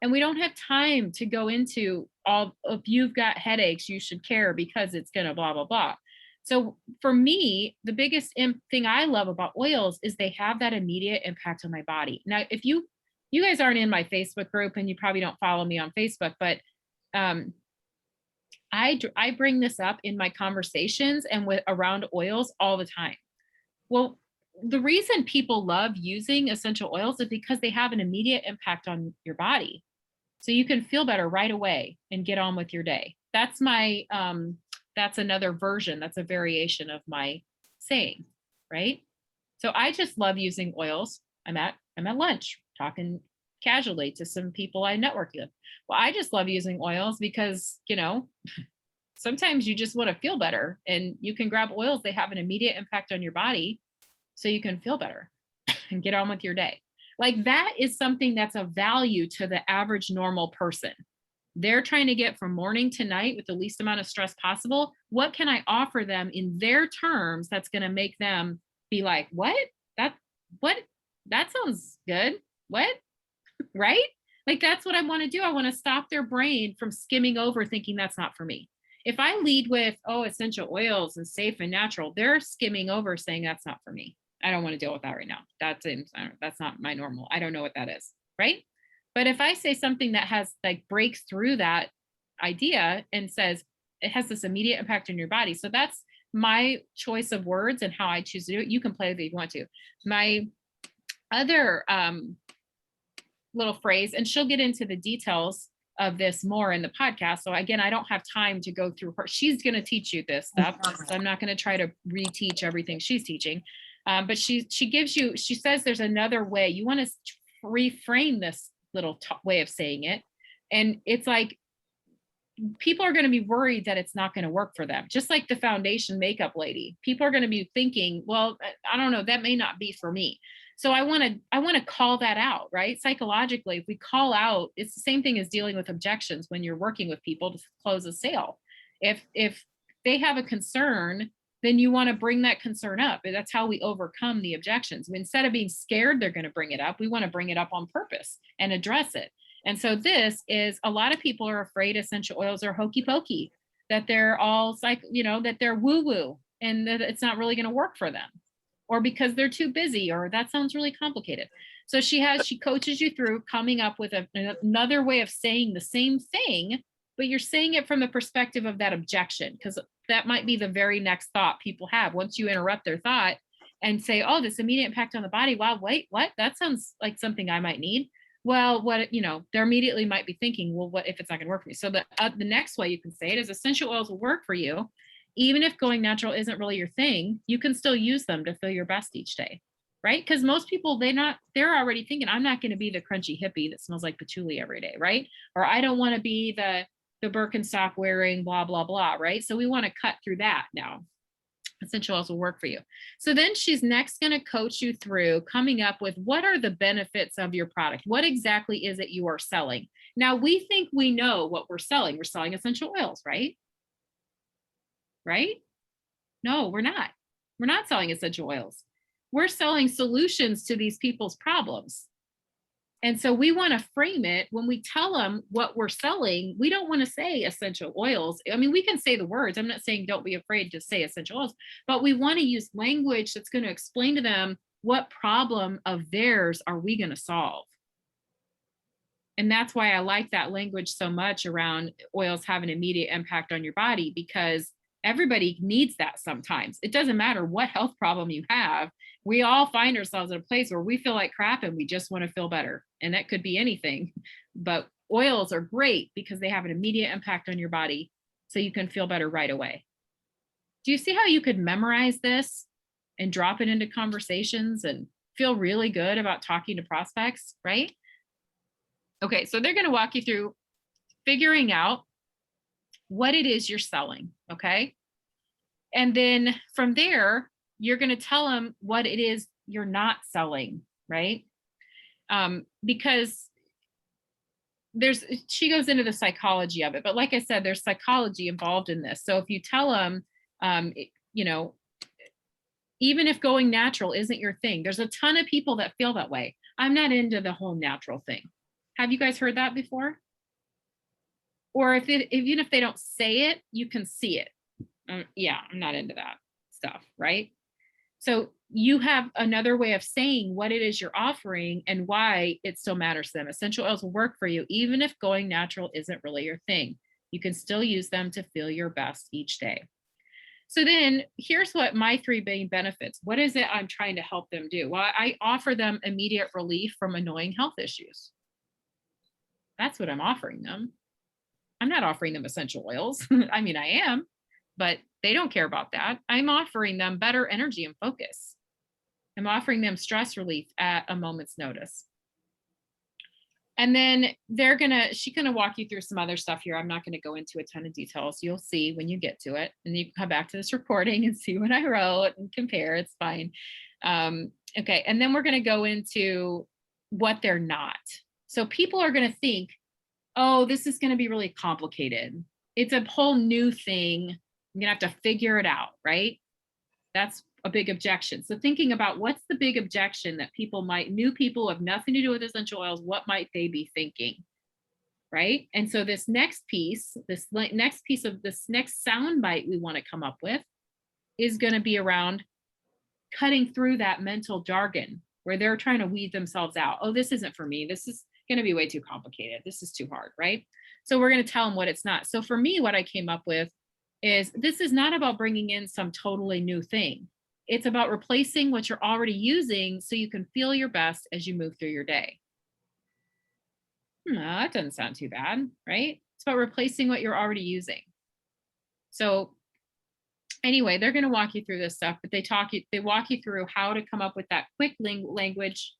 And we don't have time to go into all, if you've got headaches, you should care because it's going to blah, blah, blah. So for me, the biggest thing I love about oils is they have that immediate impact on my body. Now, if you guys aren't in my Facebook group and you probably don't follow me on Facebook, but I bring this up in my conversations and around oils all the time. Well, the reason people love using essential oils is because they have an immediate impact on your body. So you can feel better right away and get on with your day. That's my that's another version. That's a variation of my saying, right? So I just love using oils. I'm at lunch talking casually to some people I network with. Well, I just love using oils because, sometimes you just want to feel better, and you can grab oils. They have an immediate impact on your body so you can feel better and get on with your day. Like that is something that's of value to the average normal person. They're trying to get from morning to night with the least amount of stress possible. What can I offer them in their terms that's going to make them be like, what? That, what? That sounds good. What? Right? Like that's what I want to do. I want to stop their brain from skimming over thinking that's not for me. If I lead with, oh, essential oils and safe and natural, they're skimming over saying that's not for me. I don't want to deal with that right now. That's not my normal. I don't know what that is. Right. But if I say something that has like breaks through that idea and says it has this immediate impact on your body. So that's my choice of words and how I choose to do it. You can play with it if you want to. My other little phrase, and she'll get into the details of this more in the podcast. So again, I don't have time to go through her. She's going to teach you this stuff. So I'm not going to try to reteach everything she's teaching. But she gives you, she says there's another way. You want to reframe this little way of saying it. And it's like, people are going to be worried that it's not going to work for them. Just like the foundation makeup lady, people are going to be thinking, well, I don't know, that may not be for me. So I want to call that out, right? Psychologically, if we call out, it's the same thing as dealing with objections when you're working with people to close a sale. If they have a concern, then you want to bring that concern up. That's how we overcome the objections. Instead of being scared they're going to bring it up, we want to bring it up on purpose and address it. And so this is, a lot of people are afraid essential oils are hokey pokey, that they're all that they're woo woo and that it's not really going to work for them, or because they're too busy, or that sounds really complicated. So she coaches you through coming up with another way of saying the same thing, but you're saying it from the perspective of that objection, because that might be the very next thought people have once you interrupt their thought and say, oh, this immediate impact on the body. Wow, wait, what? That sounds like something I might need. Well, they immediately might be thinking, well, what if it's not going to work for me? So the next way you can say it is essential oils will work for you. Even if going natural isn't really your thing, you can still use them to feel your best each day, right? Because most people, they're already thinking, I'm not going to be the crunchy hippie that smells like patchouli every day, right? Or I don't want to be the Birkenstock wearing blah, blah, blah, right? So we want to cut through that now. Essential oils will work for you. So then she's next going to coach you through coming up with, what are the benefits of your product? What exactly is it you are selling? Now, we think we know what we're selling. We're selling essential oils, right? Right? No, we're not. We're not selling essential oils. We're selling solutions to these people's problems. And so we want to frame it when we tell them what we're selling. We don't want to say essential oils. I mean, we can say the words. I'm not saying don't be afraid to say essential oils, but we want to use language that's going to explain to them, what problem of theirs are we going to solve? And that's why I like that language so much around oils have an immediate impact on your body, because everybody needs that sometimes. It doesn't matter what health problem you have. We all find ourselves in a place where we feel like crap and we just want to feel better. And that could be anything. But oils are great because they have an immediate impact on your body, so you can feel better right away. Do you see how you could memorize this and drop it into conversations and feel really good about talking to prospects, right? Okay, so they're going to walk you through figuring out what it is you're selling, okay? And then from there, you're going to tell them what it is you're not selling, right? Because she goes into the psychology of it, but like I said, there's psychology involved in this. So if you tell them, even if going natural isn't your thing, there's a ton of people that feel that way. I'm not into the whole natural thing. Have you guys heard that before? Or even if they don't say it, you can see it. Yeah, I'm not into that stuff, right? So you have another way of saying what it is you're offering and why it still matters to them. Essential oils will work for you, even if going natural isn't really your thing. You can still use them to feel your best each day. So then here's what my 3 main benefits. What is it I'm trying to help them do? Well, I offer them immediate relief from annoying health issues. That's what I'm offering them. I'm not offering them essential oils. I mean, I am, but they don't care about that. I'm offering them better energy and focus. I'm offering them stress relief at a moment's notice. And then she's gonna walk you through some other stuff here. I'm not gonna go into a ton of details. You'll see when you get to it, and you can come back to this recording and see what I wrote and compare. It's fine. Okay, and then we're gonna go into what they're not. So people are gonna think, oh, this is going to be really complicated. It's a whole new thing. I'm going to have to figure it out, right? That's a big objection. So thinking about what's the big objection that new people who have nothing to do with essential oils, what might they be thinking? Right. And so this next piece of this next sound bite we want to come up with is going to be around cutting through that mental jargon where they're trying to weed themselves out. Oh, this isn't for me. This is going to be way too complicated. This is too hard. Right. So we're going to tell them what it's not. So for me, what I came up with is this is not about bringing in some totally new thing. It's about replacing what you're already using so you can feel your best as you move through your day. No, that doesn't sound too bad, right? It's about replacing what you're already using. So anyway, they're going to walk you through this stuff, but they walk you through how to come up with that quick language.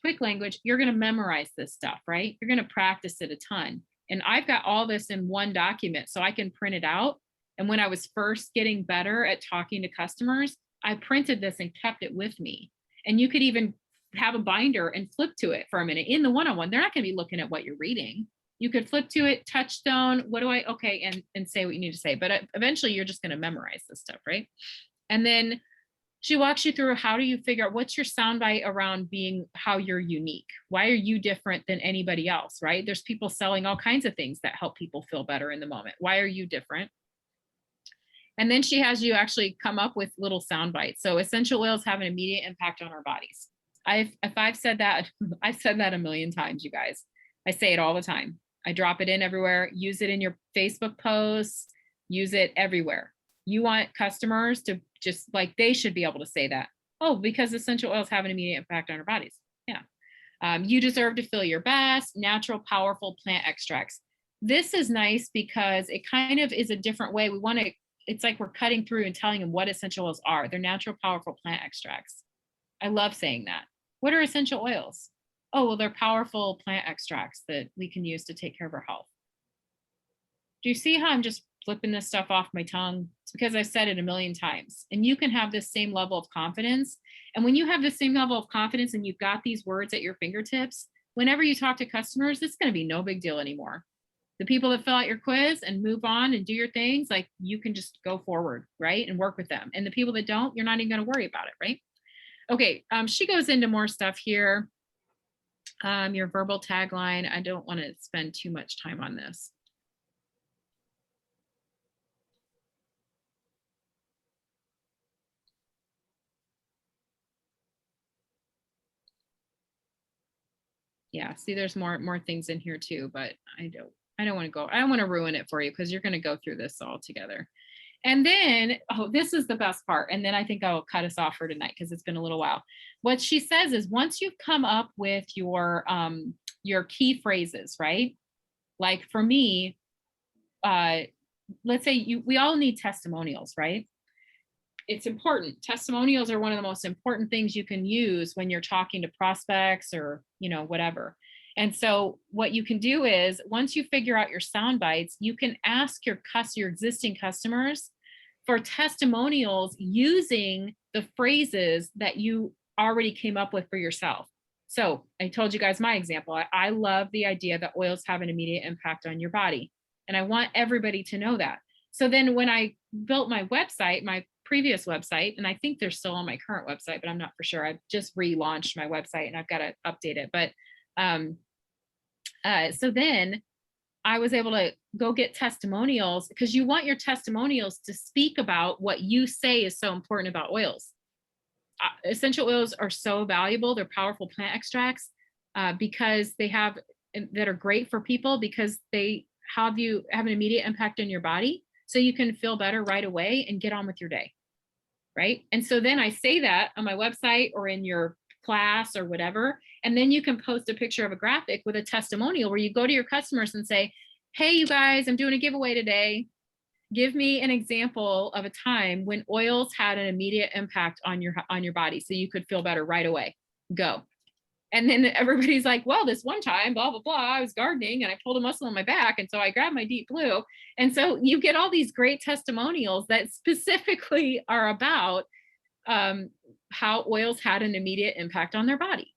You're going to memorize this stuff, right? You're going to practice it a ton. And I've got all this in one document so I can print it out. And when I was first getting better at talking to customers, I printed this and kept it with me. And you could even have a binder and flip to it for a minute in the one-on-one. They're not going to be looking at what you're reading. You could flip to it, touchstone, and say what you need to say. But eventually you're just going to memorize this stuff, right? And then she walks you through how do you figure out what's your soundbite around being how you're unique. Why are you different than anybody else, right? There's people selling all kinds of things that help people feel better in the moment. Why are you different? And then she has you actually come up with little sound bites. So essential oils have an immediate impact on our bodies. If I've said that, I've said that a million times, you guys. I say it all the time. I drop it in everywhere. Use it in your Facebook posts. Use it everywhere. You want customers to just like, they should be able to say that. Oh, because essential oils have an immediate impact on our bodies. Yeah. You deserve to feel your best. Natural, powerful plant extracts. This is nice because it kind of is a different way. It's like we're cutting through and telling them what essential oils are. They're natural, powerful plant extracts. I love saying that. What are essential oils? Oh, well, they're powerful plant extracts that we can use to take care of our health. Do you see how I'm just flipping this stuff off my tongue? It's because I've said it a million times. And you can have this same level of confidence. And when you have the same level of confidence and you've got these words at your fingertips, whenever you talk to customers, it's going to be no big deal anymore. The people that fill out your quiz and move on and do your things, like you can just go forward, right? And work with them. And the people that don't, you're not even going to worry about it, right? Okay, she goes into more stuff here. Your verbal tagline. I don't want to spend too much time on this. Yeah, see, there's more things in here too, but I don't want to go. I don't want to ruin it for you because you're going to go through this all together. And then, oh, this is the best part. And then I think I'll cut us off for tonight because it's been a little while. What she says is once you've come up with your key phrases, right? Like for me, let's say we all need testimonials, right? It's important. Testimonials are one of the most important things you can use when you're talking to prospects or, whatever. And so what you can do is once you figure out your sound bites, you can ask your existing customers for testimonials using the phrases that you already came up with for yourself. So I told you guys my example. I love the idea that oils have an immediate impact on your body. And I want everybody to know that. So then when I built my website, my previous website, and I think they're still on my current website, but I'm not for sure. I've just relaunched my website and I've got to update it. But so then I was able to go get testimonials because you want your testimonials to speak about what you say is so important about oils. Essential oils are so valuable. They're powerful plant extracts because that are great for people because they have an immediate impact on your body. So you can feel better right away and get on with your day. Right. And so then I say that on my website or in your class or whatever. And then you can post a picture of a graphic with a testimonial where you go to your customers and say, hey, you guys, I'm doing a giveaway today. Give me an example of a time when oils had an immediate impact on your body so you could feel better right away. Go. And then everybody's like, well, this one time, blah, blah, blah, I was gardening and I pulled a muscle in my back. And so I grabbed my Deep Blue. And so you get all these great testimonials that specifically are about how oils had an immediate impact on their body.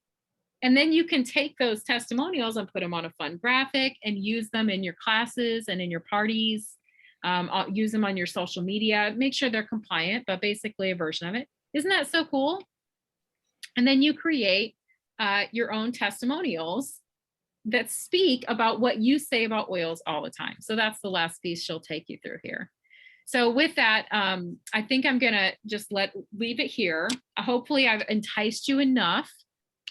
And then you can take those testimonials and put them on a fun graphic and use them in your classes and in your parties. Use them on your social media. Make sure they're compliant, but basically a version of it. Isn't that so cool? And then you create your own testimonials that speak about what you say about oils all the time. So that's the last piece she'll take you through here. So with that, I think I'm gonna just leave it here. Hopefully I've enticed you enough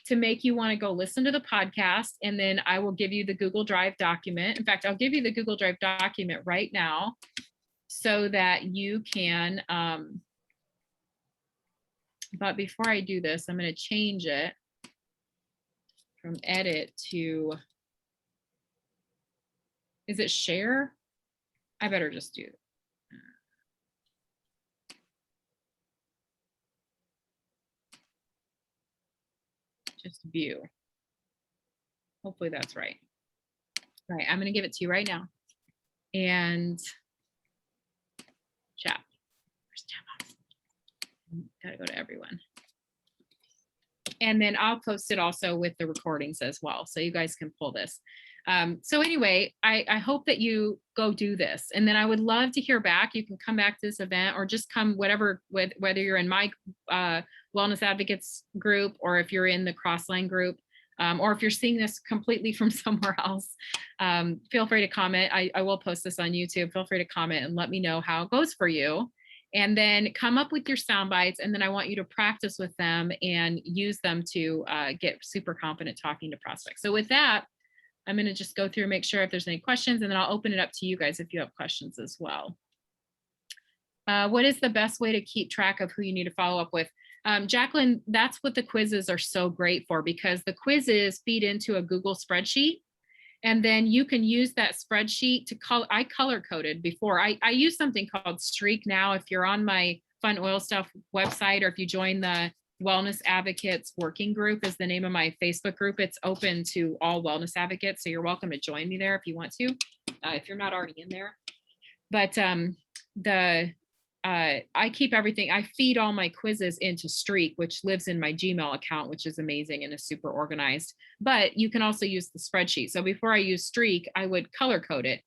to make you want to go listen to the podcast, and then I will give you the Google Drive document. In fact, I'll give you the Google Drive document right now so that you can, but before I do this, I'm going to change it from edit to, is it share? I better just do it. Just view. Hopefully that's right. All right, I'm going to give it to you right now. And chat. Gotta go to everyone. And then I'll post it also with the recordings as well, so you guys can pull this. So anyway, I hope that you go do this. And then I would love to hear back. You can come back to this event or just come whether you're in my Wellness Advocates group or if you're in the Crossline group, or if you're seeing this completely from somewhere else, feel free to comment. I will post this on YouTube. Feel free to comment and let me know how it goes for you. And then come up with your sound bites. And then I want you to practice with them and use them to get super confident talking to prospects. So with that, I'm going to just go through and make sure if there's any questions, and then I'll open it up to you guys if you have questions as well. What is the best way to keep track of who you need to follow up with? Jacqueline, that's what the quizzes are so great for, because the quizzes feed into a Google spreadsheet. And then you can use that spreadsheet to I color coded before. I use something called Streak now. If you're on my Fun Oil Stuff website, or if you join the Wellness Advocates Working Group is the name of my Facebook group. It's open to all wellness advocates. So you're welcome to join me there if you want to, if you're not already in there. But I keep everything. I feed all my quizzes into Streak, which lives in my Gmail account, which is amazing and is super organized. But you can also use the spreadsheet. So before I use Streak, I would color code it.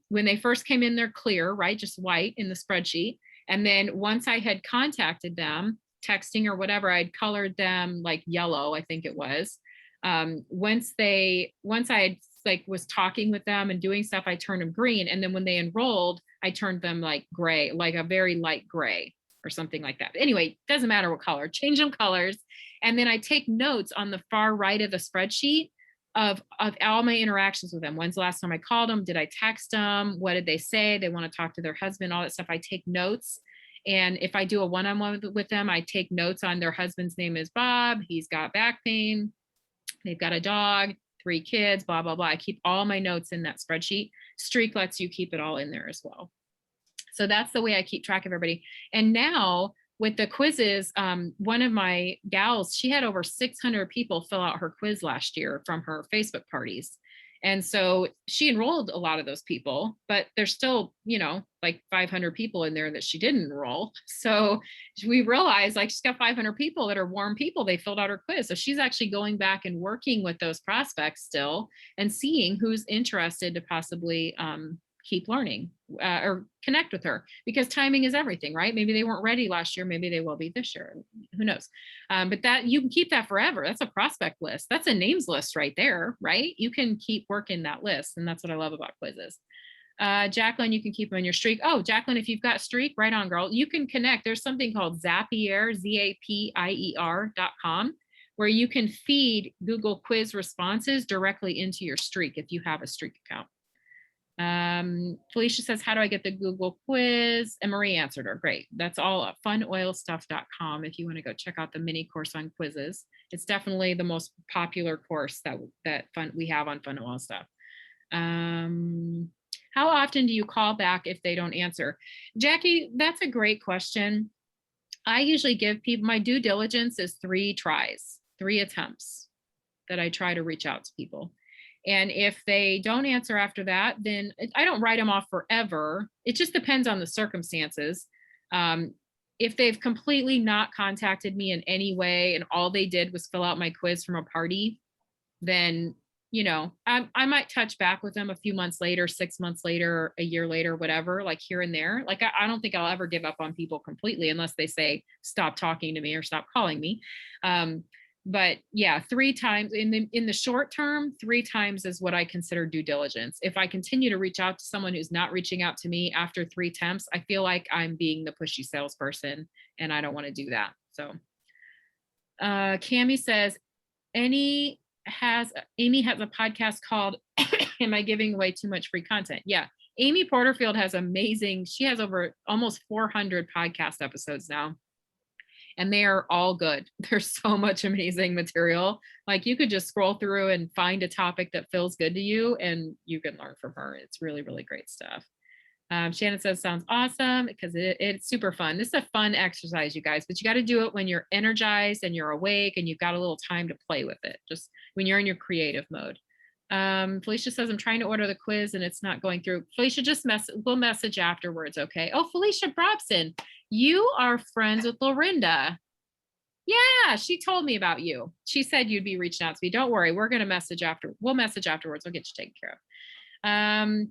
When they first came in, they're clear, right? Just white in the spreadsheet. And then once I had contacted them, texting or whatever, I'd colored them like yellow, I think it was. Once I had was talking with them and doing stuff, I turned them green. And then when they enrolled, I turned them like gray, like a very light gray or something like that. Anyway, doesn't matter what color, change them colors. And then I take notes on the far right of the spreadsheet of all my interactions with them. When's the last time I called them? Did I text them? What did they say? They want to talk to their husband, all that stuff. I take notes. And if I do a one-on-one with them, I take notes on their husband's name is Bob. He's got back pain. They've got a dog, 3 kids, blah, blah, blah. I keep all my notes in that spreadsheet. Streak lets you keep it all in there as well. So that's the way I keep track of everybody. And now with the quizzes, one of my gals, she had over 600 people fill out her quiz last year from her Facebook parties. And so she enrolled a lot of those people, but there's still, like 500 people in there that she didn't enroll. So we realized like she's got 500 people that are warm people. They filled out her quiz. So she's actually going back and working with those prospects still and seeing who's interested to possibly keep learning or connect with her, because timing is everything, right? Maybe they weren't ready last year. Maybe they will be this year. Who knows? But that you can keep that forever. That's a prospect list. That's a names list right there, right? You can keep working that list. And that's what I love about quizzes. Jacqueline, you can keep them on your Streak. Oh, Jacqueline, if you've got Streak, right on, girl. You can connect. There's something called Zapier, ZAPIER.com, where you can feed Google quiz responses directly into your Streak if you have a Streak account. Felicia says, how do I get the Google quiz? And Marie answered her. Great. That's all at funoilstuff.com if you want to go check out the mini course on quizzes. It's definitely the most popular course that we have on Fun Oil Stuff. How often do you call back if they don't answer? Jackie, that's a great question. I usually give people, my due diligence is 3 tries, 3 attempts that I try to reach out to people. And if they don't answer after that, then I don't write them off forever. It just depends on the circumstances. if they've completely not contacted me in any way and all they did was fill out my quiz from a party, then, you know, I might touch back with them a few months later, 6 months later, a year later, whatever, like here and there. Like, I don't think I'll ever give up on people completely unless they say, stop talking to me or stop calling me. But yeah, 3 times in the short term, 3 times is what I consider due diligence. If I continue to reach out to someone who's not reaching out to me after 3 attempts, I feel like I'm being the pushy salesperson and I don't want to do that. So Cami says, Amy has a podcast called Am I Giving Away Too Much Free Content? Yeah. Amy Porterfield has she has over almost 400 podcast episodes now. And they are all good. There's so much amazing material. Like, you could just scroll through and find a topic that feels good to you and you can learn from her. It's really, really great stuff. Shannon says, sounds awesome, because it's super fun. This is a fun exercise, you guys, but you got to do it when you're energized and you're awake and you've got a little time to play with it, just when you're in your creative mode. Felicia says, I'm trying to order the quiz and it's not going through. Felicia, just we'll message afterwards. Okay. Oh, Felicia Brobson, you are friends with Lorinda. Yeah, she told me about you. She said you'd be reaching out to me. Don't worry. We're going to message after. We'll message afterwards. We'll get you taken care of.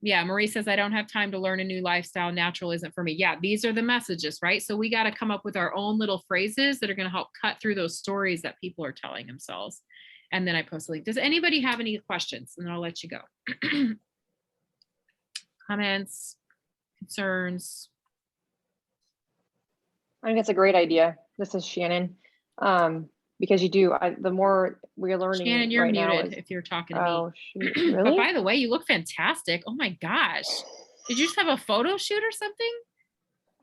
Yeah, Marie says, I don't have time to learn a new lifestyle. Natural isn't for me. Yeah, these are the messages, right? So we got to come up with our own little phrases that are going to help cut through those stories that people are telling themselves. And then I post a link. Does anybody have any questions? And then I'll let you go. Comments, concerns? I think that's a great idea. This is Shannon. Because the more we're learning, Shannon, you're right muted now if you're talking to me. Oh, shoot. Really? But by the way, you look fantastic. Oh my gosh. Did you just have a photo shoot or something?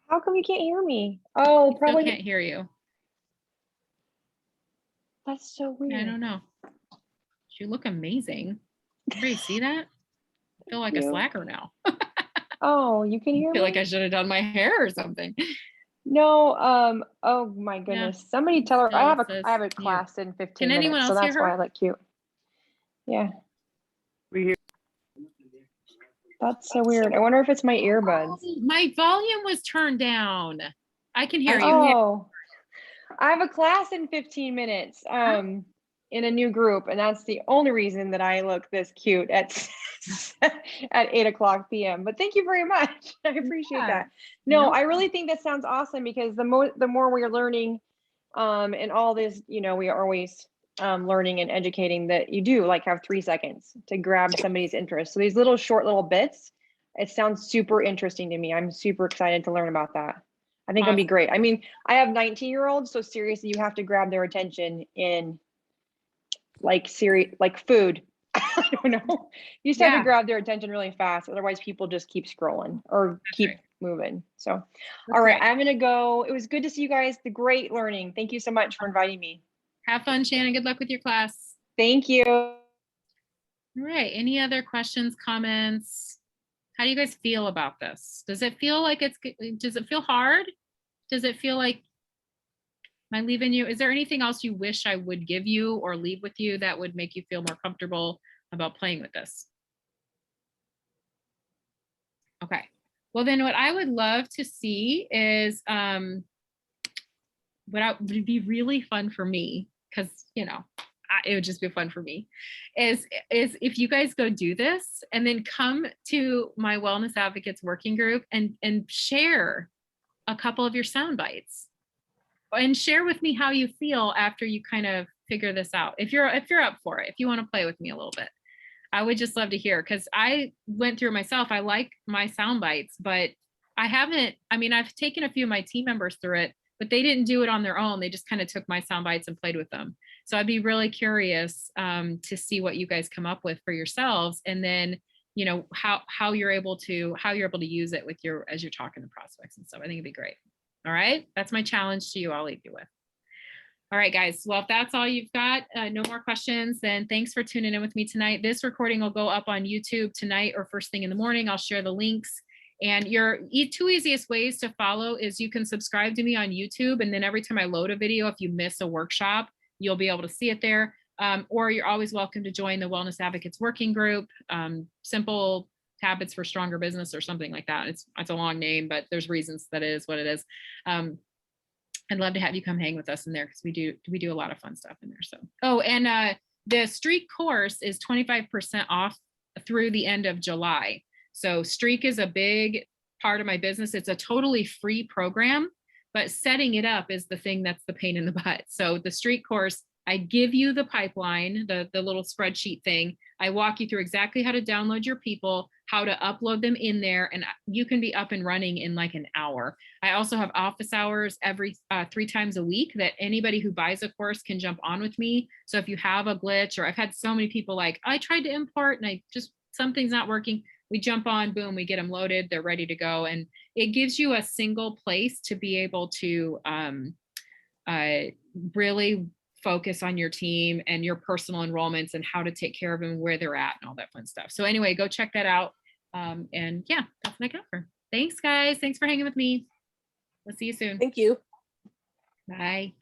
How come you can't hear me? Oh, probably can't hear you. That's so weird. I don't know. You look amazing. Everybody see that? I feel like a slacker now. Oh, you can hear me? I feel like I should have done my hair or something. No, oh my goodness. Yeah. Somebody tell her I have a class in 15 Can minutes, anyone else so that's hear her? why I look cute. Yeah. We hear. That's so weird. I wonder if it's my earbuds. My volume was turned down. I can hear you. Oh, I have a class in 15 minutes in a new group, and that's the only reason that I look this cute at 8:00 p.m. But thank you very much. I appreciate that. No, I really think that sounds awesome, because the more we are learning, and all this, we are always learning and educating, that you do like have 3 seconds to grab somebody's interest. So these short little bits, it sounds super interesting to me. I'm super excited to learn about that. I think it'll be great. I mean, I have 19-year-olds, so seriously, you have to grab their attention in like food. I don't know. You just have to grab their attention really fast. Otherwise, people just keep scrolling or keep moving. So, all right, I'm going to go. It was good to see you guys. The great learning. Thank you so much for inviting me. Have fun, Shannon. Good luck with your class. Thank you. All right. Any other questions, comments? How do you guys feel about this? Does it feel like does it feel hard? Does it feel like, am I leaving you? Is there anything else you wish I would give you or leave with you that would make you feel more comfortable about playing with this? Okay. Well, then what I would love to see is what would be really fun for me, because, it would just be fun for me, is if you guys go do this and then come to my Wellness Advocates working group and share a couple of your sound bites and share with me how you feel after you kind of figure this out. If you're up for it, if you want to play with me a little bit, I would just love to hear, because I went through it myself. I like my sound bites, but I've taken a few of my team members through it, but they didn't do it on their own. They just kind of took my sound bites and played with them. So I'd be really curious to see what you guys come up with for yourselves. And then, how you're able to use it as you're talking to prospects and stuff. I think it'd be great. All right. That's my challenge to you. I'll leave you with. All right, guys. Well, if that's all you've got, no more questions, then thanks for tuning in with me tonight. This recording will go up on YouTube tonight or first thing in the morning. I'll share the links. And your 2 easiest ways to follow is you can subscribe to me on YouTube. And then every time I load a video, if you miss a workshop, you'll be able to see it there. Or you're always welcome to join the Wellness Advocates working group. Simple Habits for Stronger Business or something like that. It's a long name, but there's reasons that it is what it is. I'd love to have you come hang with us in there because we do a lot of fun stuff in there. So, oh, and the Streak course is 25% off through the end of July. So Streak is a big part of my business. It's a totally free program, but setting it up is the thing that's the pain in the butt. So the Streak course, I give you the pipeline, the little spreadsheet thing. I walk you through exactly how to download your people, how to upload them in there, and you can be up and running in like an hour. I also have office hours every 3 times a week that anybody who buys a course can jump on with me. So if you have a glitch, or I've had so many people like, I tried to import and something's not working. We jump on, boom, we get them loaded, they're ready to go. And it gives you a single place to be able to really focus on your team and your personal enrollments and how to take care of them, where they're at, and all that fun stuff. So anyway, go check that out. And yeah, that's what I got for. Thanks, guys. Thanks for hanging with me. We'll see you soon. Thank you. Bye.